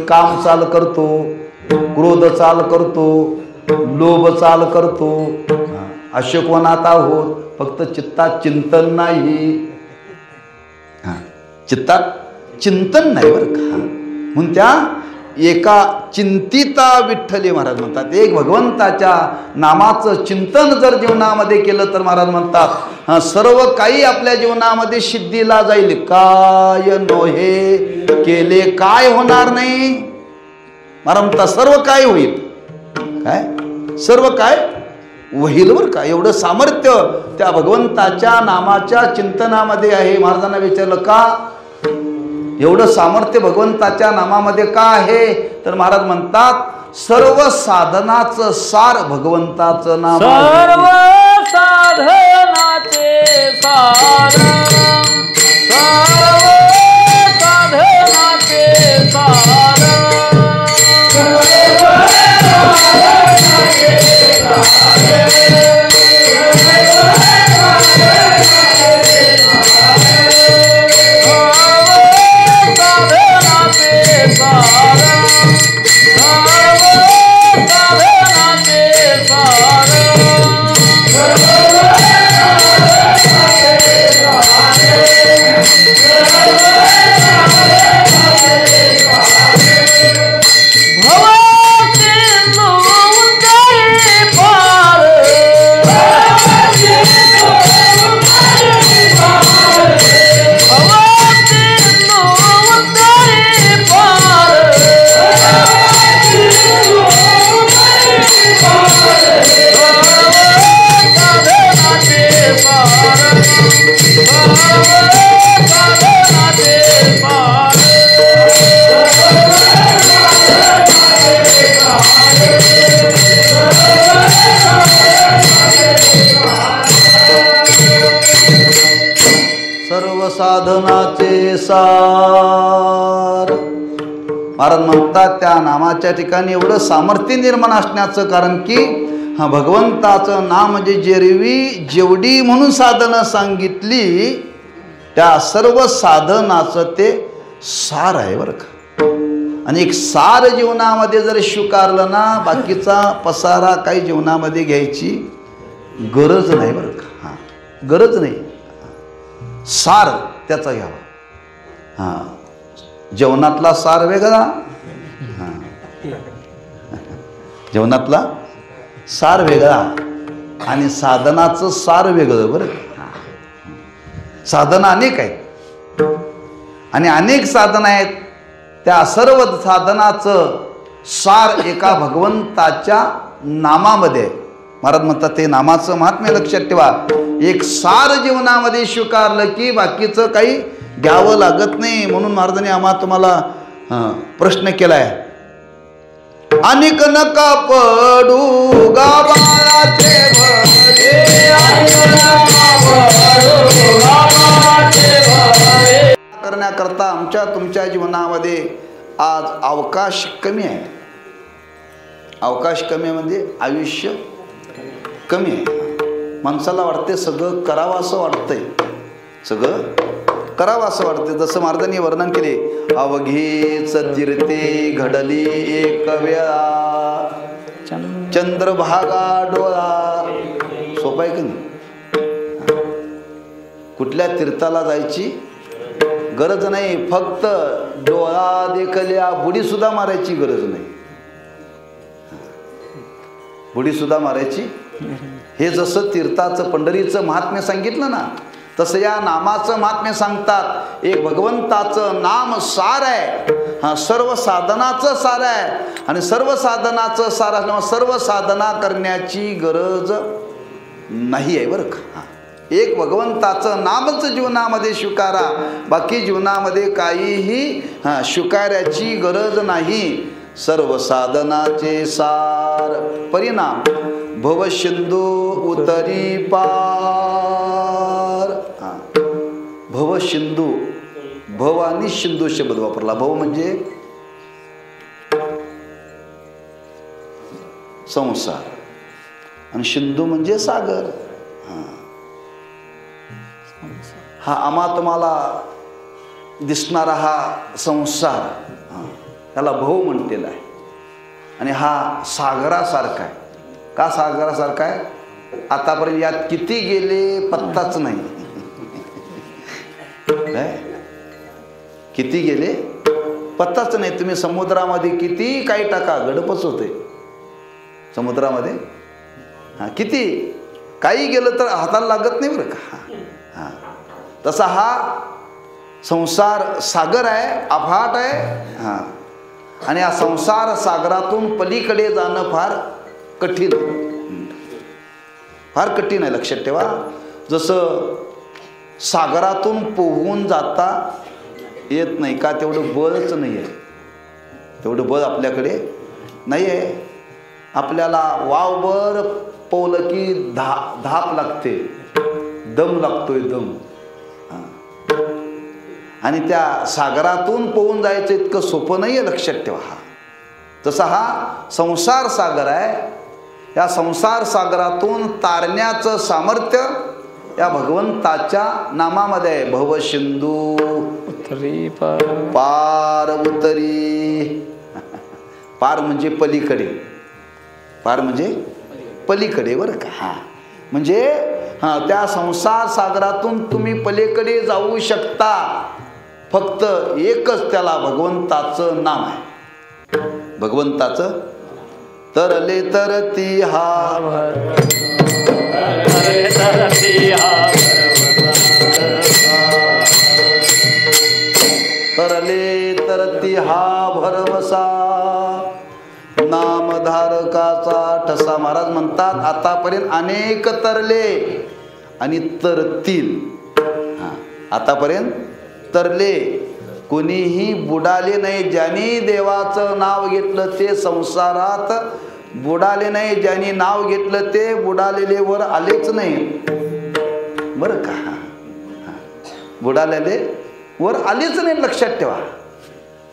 काम चाल करतो, क्रोध चाल करतो, लोभ चाल करतो. अशोकवनात आहोत, फक्त चित्तात चिंतन नाही. चित्तात चिंतन नाही बरं का. म्हणून त्या एका चिंतिता विठ्ठली महाराज म्हणतात, एक भगवंताच्या नामाचं चिंतन जर जीवनामध्ये केलं तर महाराज म्हणतात सर्व काही आपल्या जीवनामध्ये सिद्धीला जाईल. काय नोहे केले काय होणार नाही. महाराज म्हणतात सर्व काय होईल. काय सर्व काय होईल बरं का. एवढं सामर्थ्य त्या भगवंताच्या नामाच्या चिंतनामध्ये आहे. महाराजांना विचारलं का एवढं सामर्थ्य भगवंताच्या नामामध्ये का आहे, तर महाराज म्हणतात सर्व साधनाचं सार भगवंताचं नाम. सर्व साधनाचे सार, सर्व साधनाचे सार, साधनाचे सार. महाराज म्हणतात त्या नामाच्या ठिकाणी एवढं सामर्थ्य निर्माण असण्याचं कारण की भगवंताचं नाम म्हणजे जेवढी म्हणून साधनं सांगितली त्या सर्व साधनाचं ते सार आहे बरं का. आणि एक सार जीवनामध्ये जर स्वीकारलं ना, बाकीचा पसारा काही जीवनामध्ये घ्यायची गरज नाही बरं का. गरज नाही. सार त्याचा घ्यावा. जेवणातला सार वेगळा, जेवणातला सार वेगळा आणि साधनाचं सार वेगळं बरं. साधनं अनेक आहेत आणि अनेक साधनं आहेत. त्या सर्व साधनाचं सार एका भगवंताच्या नामामध्ये. महाराज म्हणतात ते नामाचं महात्म्य लक्षात ठेवा. एक सार जीवनामध्ये स्वीकारलं की बाकीचं काही घ्यावं लागत नाही. म्हणून महाराजांनी तुम्हाला प्रश्न केलाय, अनेक नका पडू गावाचे करण्याकरता आमच्या तुमच्या जीवनामध्ये आज अवकाश कमी आहे. अवकाश कमी म्हणजे आयुष्य कमी आहे. माणसाला वाटते सगळं करावं असं वाटतंय, सगळं करावं असं वाटतं. जसं महाराजांनी वर्णन केले, अवघीच जिरते घडली एक वेळा चंद्रभागा डोळा. सोपं आहे की नाही. कुठल्या तीर्थाला जायची गरज नाही, फक्त डोळा देखल्या बुडी सुद्धा मारायची गरज नाही. बुडी सुद्धा मारायची. हे जसं तीर्थाचं पंढरीचं महात्म्य सांगितलं ना, तसं या नामाचं महात्म्य सांगतात. एक भगवंताचं नाम सार आहे, सर्व साधनाचं सार आहे. आणि सर्व साधनाचं सार असल्यामुळे सर्व साधना करण्याची गरज नाही आहे बरं का. एक भगवंताचं नामच जीवनामध्ये स्वीकारा, बाकी जीवनामध्ये काहीही स्वीकारायची गरज नाही. सर्व साधनाचे सार. परिणाम भवसिंधू उतरी पार. भवसिंधू, भव आणि सिंधू शब्द वापरला. भव म्हणजे संसार, आणि सिंधू म्हणजे सागर. हा आम्हाला दिसणारा हा संसार, त्याला भाऊ म्हणतेला आहे. आणि हा सागरासारखा आहे. का सागरासारखा आहे? आतापर्यंत यात किती गेले पत्ताच नाही. किती गेले पत्ताच नाही. तुम्ही समुद्रामध्ये किती काही टाका, गडपच होते समुद्रामध्ये. किती काही गेलं तर हाताला लागत नाही बरं का. तसा हा संसार सागर आहे, अफाट आहे. आणि या संसार सागरातून पलीकडे जाणं फार कठीण, फार कठीण आहे. लक्षात ठेवा, जसं सागरातून पोहून जाता येत नाही का, तेवढं बळच नाही आहे. तेवढं बळ आपल्याकडे नाही आहे. आपल्याला वावभर पोवलं की धाप लागते, दम लागतोय, दम. आणि त्या सागरातून पोहून जायचं इतकं सोपं नाही आहे. लक्षात ठेवा. तसा हा संसार सागर आहे. या संसार सागरातून तारण्याचं सामर्थ्य या भगवंताच्या नामामध्ये आहे. भवसिंधू उतरी पार उतरी. पार म्हणजे पलीकडे, पार म्हणजे पलीकडे बरं का. म्हणजे त्या संसार सागरातून तुम्ही पलीकडे जाऊ शकता. फक्त एकच त्याला भगवंताचं नाम आहे. भगवंताचं तरले तरती हा तरले तरती हा भरवसा नामधारकाचा ठसा. महाराज म्हणतात आतापर्यंत अनेक तरले आणि तरतील. आतापर्यंत तरले, कोणीही बुडाले नाही. ज्यांनी देवाचं नाव घेतलं ते संसारात बुडाले नाही. ज्यांनी नाव घेतलं ते बुडालेले वर आलेच नाही बरं का. बुडालेले वर आलेच नाही, लक्षात ठेवा.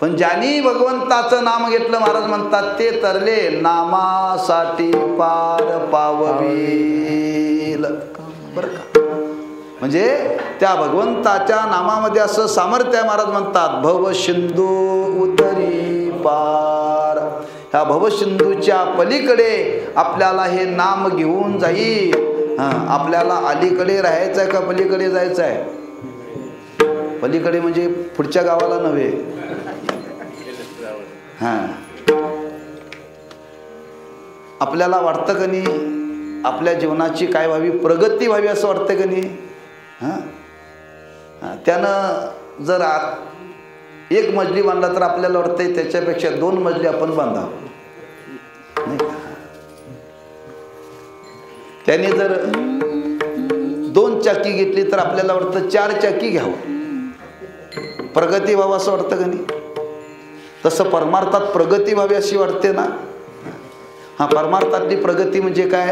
पण ज्यांनी भगवंताचं नाम घेतलं, महाराज म्हणतात ते तरले. नामासाठी पार पावतील बरं का. म्हणजे त्या भगवंताच्या नामामध्ये असं सामर्थ्य आहे. महाराज म्हणतात भवसिंधू उतरी पार. ह्या भवसिंधूच्या पलीकडे आपल्याला हे नाम घेऊन जाईल. आपल्याला अलीकडे राहायचं आहे का पलीकडे जायचं आहे? पलीकडे म्हणजे पुढच्या गावाला नव्हे. आपल्याला वाटतं का नाही आपल्या जीवनाची काय व्हावी, प्रगती व्हावी असं वाटतं का नाही? त्यानं जर एक मजली बांधला तर आपल्याला वाटतंय त्याच्यापेक्षा 2 मजली आपण बांधावं. त्याने जर 2 चाकी घेतली तर आपल्याला वाटतं 4 चाकी घ्यावं. प्रगती व्हावं असं वाटतं का नाही? तसं परमार्थात प्रगती व्हावी अशी वाटते ना. परमार्थातली प्रगती म्हणजे काय?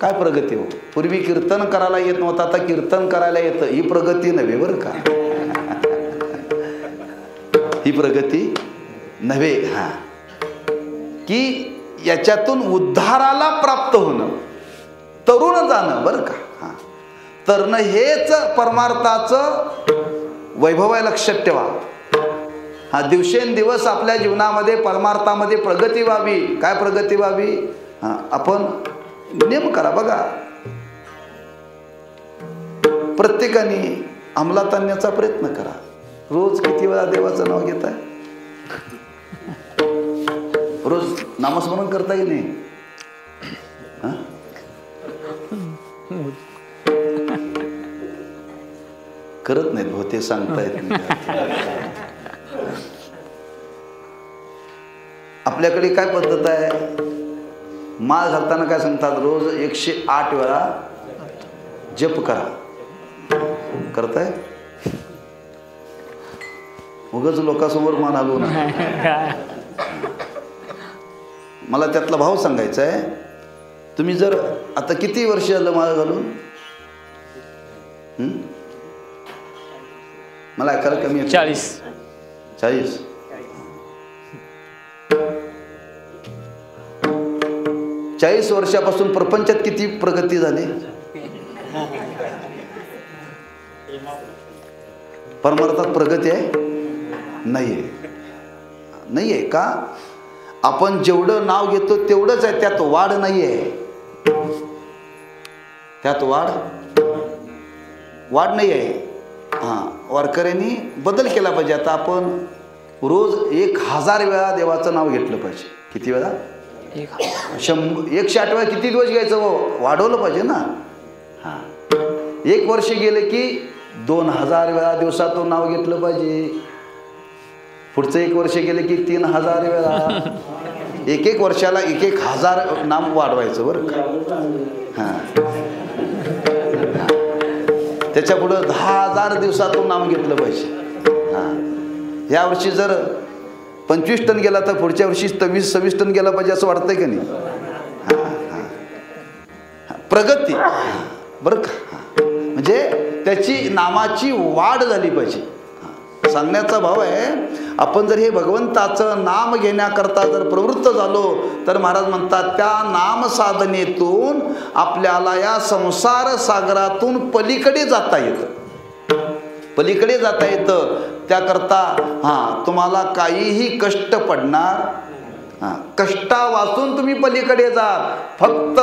काय प्रगती हो? पूर्वी कीर्तन करायला येत नव्हतं, आता कीर्तन करायला येतं. ही प्रगती नव्हे बरं का. ही प्रगती नव्हे. की याच्यातून उद्धाराला प्राप्त होणं, तरुण जाणं बरं का. तरणं हेच परमार्थाचं वैभव आहे. लक्षात ठेवा. दिवसेंदिवस आपल्या जीवनामध्ये परमार्थामध्ये प्रगती व्हावी. काय प्रगती व्हावी? आपण नियम करा बघा. प्रत्येकाने अंमलात आणण्याचा प्रयत्न करा. रोज किती वेळा देवाचं नाव घेताय? रोज नामस्मरण करता येईल नाही? करत नाहीत भाऊ, ते सांगता येत नाही. आपल्याकडे काय पद्धत आहे? माळ घालताना काय सांगतात? रोज 108 वेळा जप करा. करताय? उगाच लोकांसमोर मान हलवू नका. मला त्यातला भाव सांगायचा आहे. तुम्ही जर आता किती वर्ष झालं माळ घालून? मला ऐकायला कमी आहे. 40. 40 वर्षापासून प्रपंचात किती प्रगती झाली? परमार्थात प्रगती आहे? नाही आहे का? आपण जेवढं नाव घेतो तेवढंच आहे, त्यात वाढ नाही आहे. त्यात वाढ नाही आहे. वारकऱ्यांनी बदल केला पाहिजे. आता आपण रोज 1000 वेळा देवाचं नाव घेतलं पाहिजे. किती वेळा? 108 वेळा. किती दिवस घ्यायचं? वाढवलं पाहिजे ना. 1 वर्ष गेलं की 2000 वेळा दिवसातून नाव घेतलं पाहिजे. पुढचं 1 वर्ष गेलं की 3000 वेळा. 1 वर्षाला 1000 नाम वाढवायचं बरं का. त्याच्या पुढं 10,000 दिवसातून नाम घेतलं पाहिजे. या वर्षी जर 25 टन गेला तर पुढच्या वर्षी 26 टन गेला पाहिजे असं वाटतंय का नाही? प्रगती बरं का. म्हणजे त्याची नामाची वाढ झाली पाहिजे. सांगण्याचा भाव आहे, आपण जर हे भगवंताचं नाम घेण्याकरता जर प्रवृत्त झालो तर महाराज म्हणतात त्या नाम साधनेतून आपल्याला या संसार सागरातून पलीकडे जाता येतं. त्याकरता तुम्हाला काहीही कष्ट पडणार, कष्टा वाचून तुम्ही पलीकडे जा. फक्त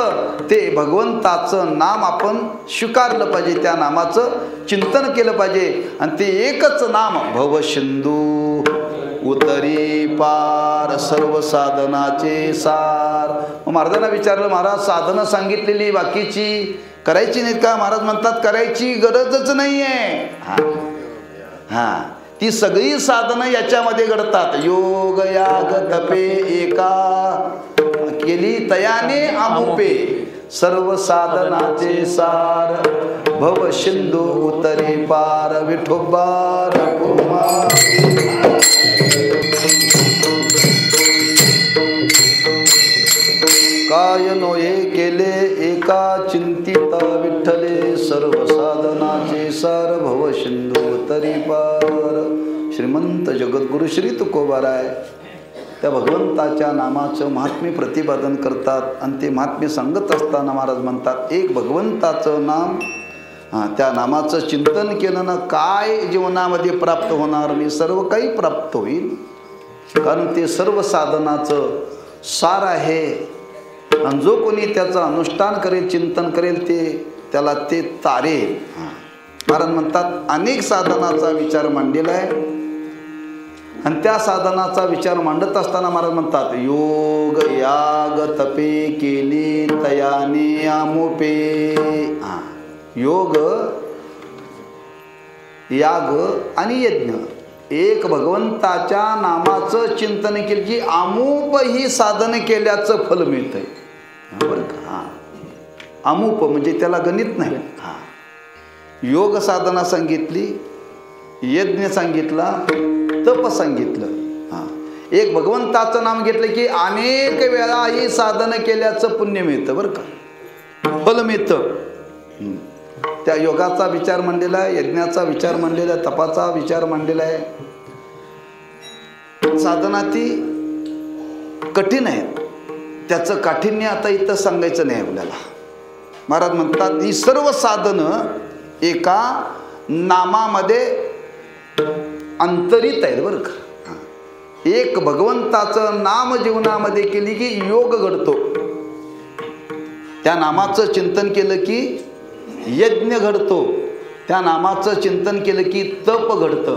ते भगवंताचं नाम आपण स्वीकारलं पाहिजे, त्या नामाचं चिंतन केलं पाहिजे. आणि ते एकच नाम भवसिंधू उतरी पार सर्व साधनाचे सार. महाराजांना विचारलं, महाराज साधनं सांगितलेली बाकीची करायची नाहीत का? महाराज म्हणतात करायची गरजच नाही आहे. ती सगळी साधनं याच्यामध्ये घडतात. योग याग तपे एका केली तयाने आमुपे सर्व साधनाचे सार भव सिंधू उतरी पार विठोबा काय नोये केले एका चिंतित विठ्ठले सर्व साधनाचे सार भव सिंधू उतरी पार. श्रीमंत जगद्गुरु श्री तुकोबाराय त्या भगवंताच्या नामाचं महात्म्य प्रतिपादन करतात. आणि ते महात्म्य सांगत असताना महाराज म्हणतात, एक भगवंताचं नाम, त्या नामाचं चिंतन केलं ना काय जीवनामध्ये प्राप्त होणार नाही? सर्व काही प्राप्त होईल. कारण ते सर्व साधनाचं सार आहे. आणि जो कोणी त्याचं अनुष्ठान करेल, चिंतन करेल, त्याला ते तारेल. महाराज म्हणतात अनेक साधनाचा विचार मांडलेला आहे. आणि त्या साधनाचा विचार मांडत असताना महाराज म्हणतात योग याग तपे केली तयाने आमुपे. योग याग आणि यज्ञ एक भगवंताच्या नामाचं चिंतन केलं की अमूप ही साधन केल्याचं फल मिळतंय. बरं का. अमूप म्हणजे त्याला गणित नाही. योग साधना सांगितली, यज्ञ सांगितला, तप सांगितलं. एक भगवंताचं नाम घेतलं की अनेक वेळा ही साधन केल्याचं पुण्य मिळतं बरं का, फल मिळतं. त्या योगाचा विचार मांडलेला आहे, यज्ञाचा विचार मांडलेला आहे, तपाचा विचार मांडलेला आहे. साधना ती कठीण आहे, त्याचं काठिण्य आता इथं सांगायचं नाही आपल्याला. महाराज म्हणतात ही सर्व साधनं एका नामामध्ये अंतरित आहेत बरं का. एक भगवंताचं नाम जीवनामध्ये केली की योग घडतो. त्या नामाचं चिंतन केलं की यज्ञ घडतो. त्या नामाचं चिंतन केलं की तप घडतं.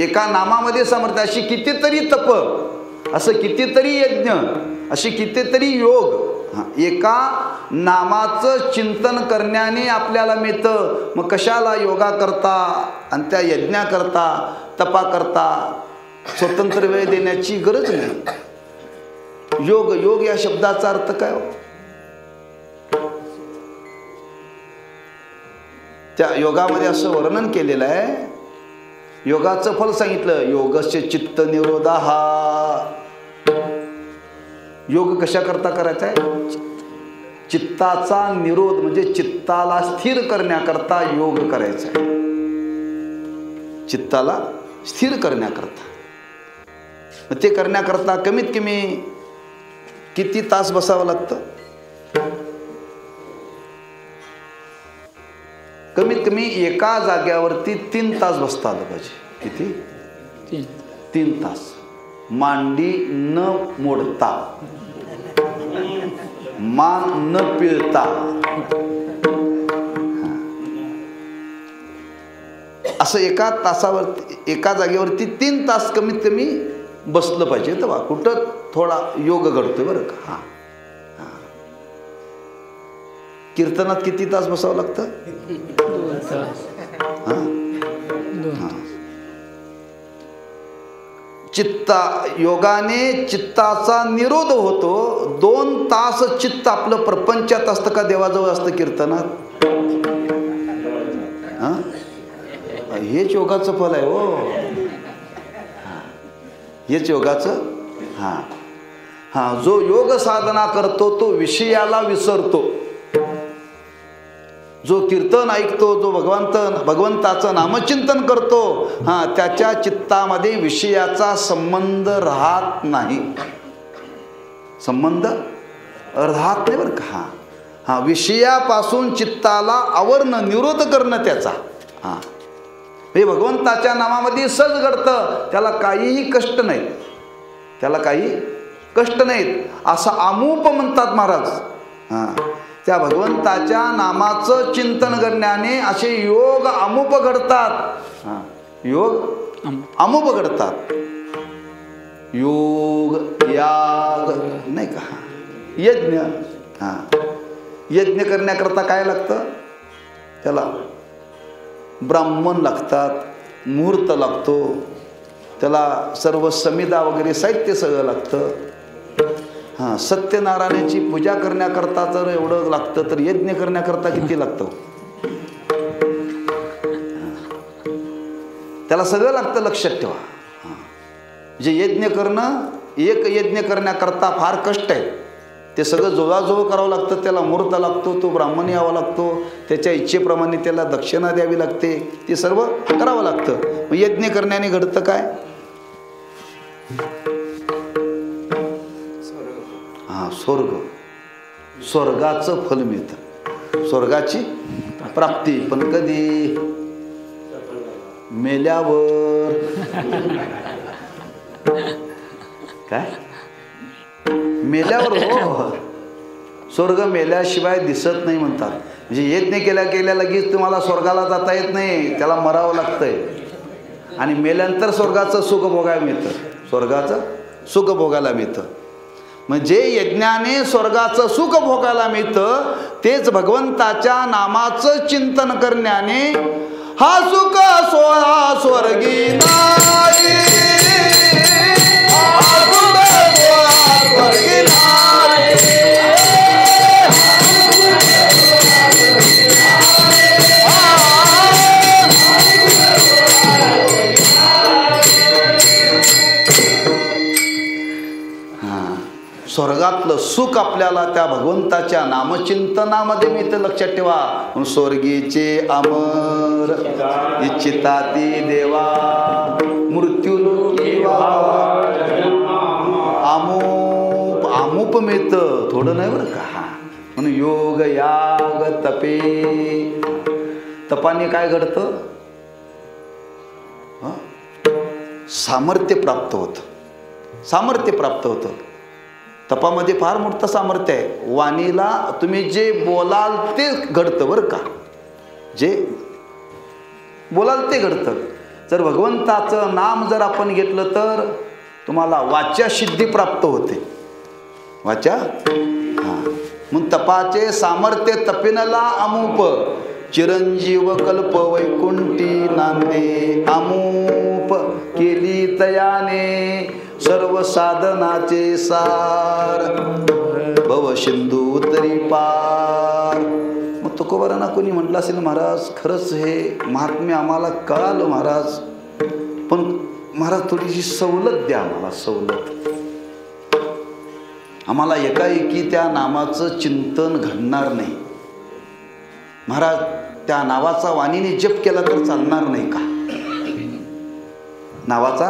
एका नामामध्ये समर्थ अशी कितीतरी तप, असं कितीतरी यज्ञ, अशी कितीतरी योग एका नामाचं चिंतन करण्याने आपल्याला मिळतं. मग कशाला योगा करता आणि त्या यज्ञा करता तपा करता स्वतंत्र वेळ देण्याची गरज नाही. योग या शब्दाचा अर्थ काय? त्या योगामध्ये असं वर्णन केलेलं आहे, योगाचं फल सांगितलं. योगस्य चित्त निरोधा. योग कशा करता करायचा आहे? चित्ताचा निरोध म्हणजे चित्ताला स्थिर करण्याकरता योग करायचा आहे. चित्ताला स्थिर करण्याकरता. ते करण्याकरता कमीत कमी किती तास बसावं लागतं? कमीत कमी एका जाग्यावरती 3 तास बसता आलं पाहिजे. किती? 3 तास. मांडी न मोडता, मान न पिळता, असं एका तासावरती एका जागेवरती 3 तास कमीत कमी बसलं पाहिजे. तेव्हा कुठं थोडा योग घडतोय बरं का. हा, कीर्तनात किती तास बसावं लागतं? 2 तास. चित्ता योगाने चित्ताचा निरोध होतो. 2 तास चित्त आपलं प्रपंचात असतं का देवाजवळ असतं कीर्तनात? हेच योगाचं फल आहे हो. हेच योगाचं. जो योग साधना करतो तो विषयाला विसरतो. जो कीर्तन ऐकतो, जो भगवंताचं नामचिंतन करतो, त्याच्या चित्तामध्ये विषयाचा संबंध राहत नाही. संबंध राहत नाही बरं का. विषयापासून चित्ताला आवरणं, निरोध करणं त्याचा. हे भगवंताच्या नामामध्ये सहज घडतं. त्याला काहीही कष्ट नाहीत. त्याला काही कष्ट नाहीत असं अमूप म्हणतात महाराज. त्या भगवंताच्या नामाचं चिंतन करण्याने असे योग अमूप घडतात. योग अमूप घडतात. योग याग नाही का, यज्ञ. यज्ञ करण्याकरता काय लागतं? त्याला ब्राह्मण लागतात, मुहूर्त लागतो, त्याला सर्व समिदा वगैरे साहित्य सगळं लागतं. सत्यनारायणाची पूजा करण्याकरता जर एवढं लागतं तर यज्ञ करण्याकरता किती लागतं? त्याला सगळं लागतं. लक्षात ठेवा. जे यज्ञ करणं, एक यज्ञ करण्याकरता फार कष्ट आहे. ते सगळं जोळाजोळ करावं लागतं. त्याला मुहूर्त लागतो, तो ब्राह्मण यावा लागतो, त्याच्या इच्छेप्रमाणे त्याला दक्षिणा द्यावी लागते, ते सर्व करावं लागतं. मग यज्ञ करण्याने घडतं काय? स्वर्ग. स्वर्गाचं फल मिळतं, स्वर्गाची प्राप्ती. पण कधी? मेल्यावर. काय? मेल्यावर हो. स्वर्ग मेल्याशिवाय दिसत नाही म्हणतात. म्हणजे यज्ञ केल्या लगेच तुम्हाला स्वर्गाला जाता येत नाही, त्याला मरावं लागतंय. आणि मेल्यानंतर स्वर्गाचं सुख भोगायला मिळतं. स्वर्गाचं सुख भोगायला मिळतं. म्हणजे यज्ञाने स्वर्गाचं सुख भोगायला मिळतं. तेच भगवंताच्या नामाचं चिंतन करण्याने हा सुख सोहळा स्वर्गी नाही. स्वर्गातलं सुख आपल्याला त्या भगवंताच्या नामचिंतनामध्ये मिळतं. लक्षात ठेवा. स्वर्गीचे अमर इच्छिताती देवा मृत्यूलोकी अमूप. अमूप मिळतं, थोडं नाही बरं का. म्हणून योग याग तपे. तपाने काय घडतं? सामर्थ्य प्राप्त होतं. सामर्थ्य प्राप्त होतं. तपामध्ये फार मोठं सामर्थ्य आहे. वाणीला तुम्ही जे बोलाल ते घडतं बरं का. जे बोलाल ते घडतं. जर भगवंताचं नाम जर आपण घेतलं तर तुम्हाला वाचा सिद्धी प्राप्त होते. वाचा. मग तपाचे सामर्थ्य तपिनला अमूप. चिरंजीव कल्प वैकुंठी नांदे अमूप. केली तयाने सर्व साधनाचे सार. भव सिंधू तरी पार. मग तुकोबारांना कोणी म्हटलं असेल, महाराज खरंच हे महात्म्य आम्हाला कळालं महाराज, पण महाराज थोडीशी सवलत द्या आम्हाला. सवलत. आम्हाला एकाएकी त्या नामाचं चिंतन घडणार नाही महाराज. त्या नावाचा वाणीने जप केला तर चालणार नाही का? नावाचा.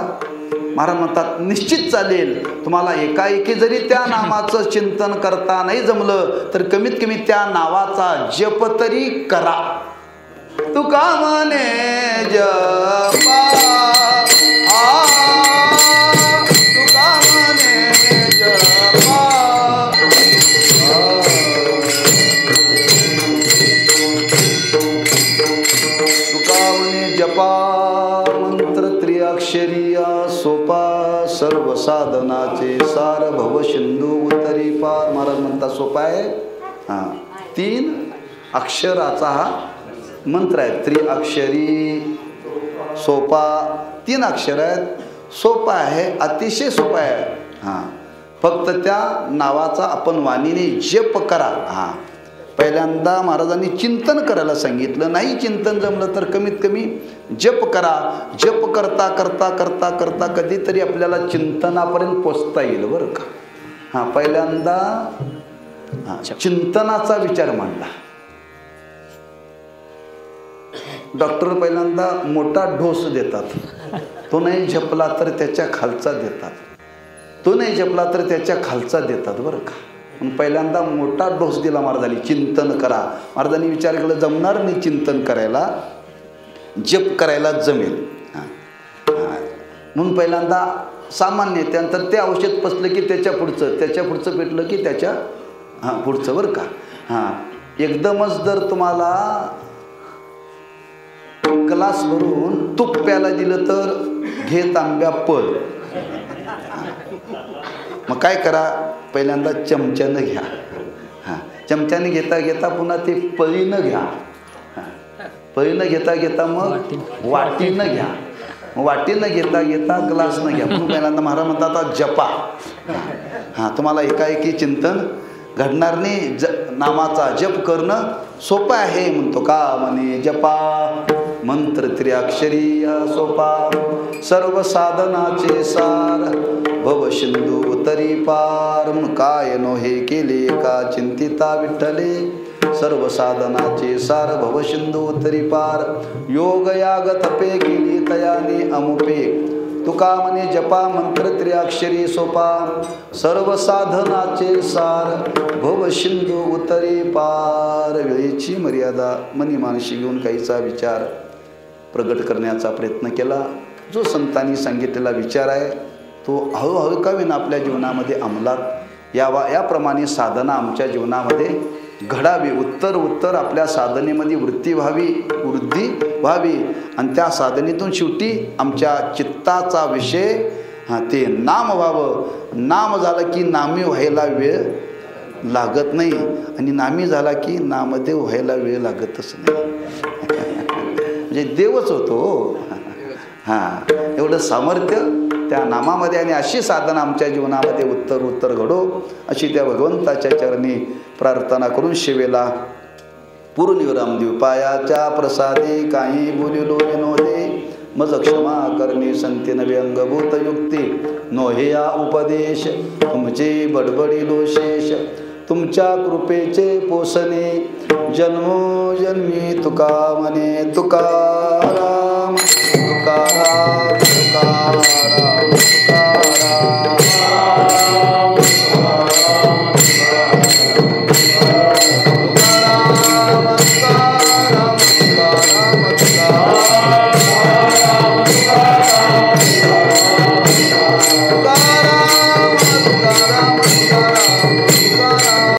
महाराज म्हणतात निश्चित चालेल. तुम्हाला एकाएकी जरी त्या नामाचं चिंतन करता नाही जमलं तर कमीत कमी त्या नावाचा जप तरी करा. तुका म्हणे जपा तुका म्हणे जपा तुका म्हणे जपा मंत्र त्रिअक्षरीया सोपा सर्व साधनाचे सार भव सिंधू उतरी पार. महाराज म्हणतात सोपा आहे. 3 अक्षराचा हा मंत्र आहे. त्रिअक्षरी सोपा 3 अक्षर आहेत. सोपा आहे, अतिशय सोपा आहे. फक्त त्या नावाचा आपण वाणीने जप करा. पहिल्यांदा महाराजांनी चिंतन करायला सांगितलं. नाही चिंतन जमलं तर कमीत कमी जप करा. जप करता करता करता करता कधीतरी आपल्याला चिंतनापर्यंत पोचता येईल बरं का. पहिल्यांदा चिंतनाचा विचार मांडला. डॉक्टर पहिल्यांदा मोठा डोस देतात. तो नाही झपला तर त्याच्या खालचा देतात. तो नाही झपला तर त्याच्या खालचा देतात बरं का. पहिल्यांदा मोठा डोस दिला महाराजांनी. चिंतन करा. महाराजांनी विचार केला जमणार नाही चिंतन करायला, जप करायला जमेल म्हणून पहिल्यांदा सामान्य. त्यानंतर ते औषध पचलं की त्याच्या पुढचं पेटलं की त्याच्या पुढचं बरं का. एकदमच जर तुम्हाला ग्लास भरून तूप प्यायला दिलं तर घे तांब्या पळ. मग काय करा, पहिल्यांदा चमच्यानं घ्या. चमच्याने घेता घेता पुन्हा ते पळीनं घ्या. पळीनं घेता घेता मग वाटीनं घ्या. वाटीनं घेता घेता ग्लासनं घ्या. म्हणून पहिल्यांदा महाराज म्हणतात जपा. तुम्हाला एकाएकी चिंतन घडणार नाही. नामाचा जप करणं सोपं आहे. म्हणतो का म्हणे जपा मंत्र त्रिअक्षरी सोपा सर्व साधनाचे सार भव सिंधू उतरी पार. काय नो हे केले का चिंतिता विठ्ठले सर्व साधनाचे सार भव सिंधू उतरी पार. योग याग तपे केली तयाने अमुपे तुका म्हणे जपा मंत्र त्रिअक्षरी सोपा सर्व साधनाचे सार भव सिंधू उतरी पार. वेळेची मर्यादा मनी मानशी घेऊन काहीचा विचार प्रगट करण्याचा प्रयत्न केला. जो संतांनी सांगितलेला विचार आहे तो हळूहळू का विना आपल्या जीवनामध्ये अंमलात यावा. याप्रमाणे साधना आमच्या जीवनामध्ये घडावी. उत्तर आपल्या साधनेमध्ये वृद्धी व्हावी आणि त्या साधनेतून शेवटी आमच्या चित्ताचा विषय ते नाम व्हावं. नाम झालं की नामी व्हायला वेळ लागत नाही आणि नामी झाला की नामदेव व्हायला वेळ लागतच नाही. म्हणजे देवच होतो. एवढं सामर्थ्य त्या नामामध्ये आणि अशी साधना आमच्या जीवनामध्ये उत्तर घडो अशी त्या भगवंताच्या चरणी प्रार्थना करून शिवेला पूर्णविराम देऊ. पायाच्या प्रसादे काही बोलिलो विनोदे मज क्षमा करणे संती नवे अंगभूत युक्ती नोहे या उपदेश तुमचे बडबडिलो शेष तुमच्या कृपेचे पोसणे जन्मोजन्मी तुका म्हणे तुकाराम तुकाराम तुकाराम तुकाराम.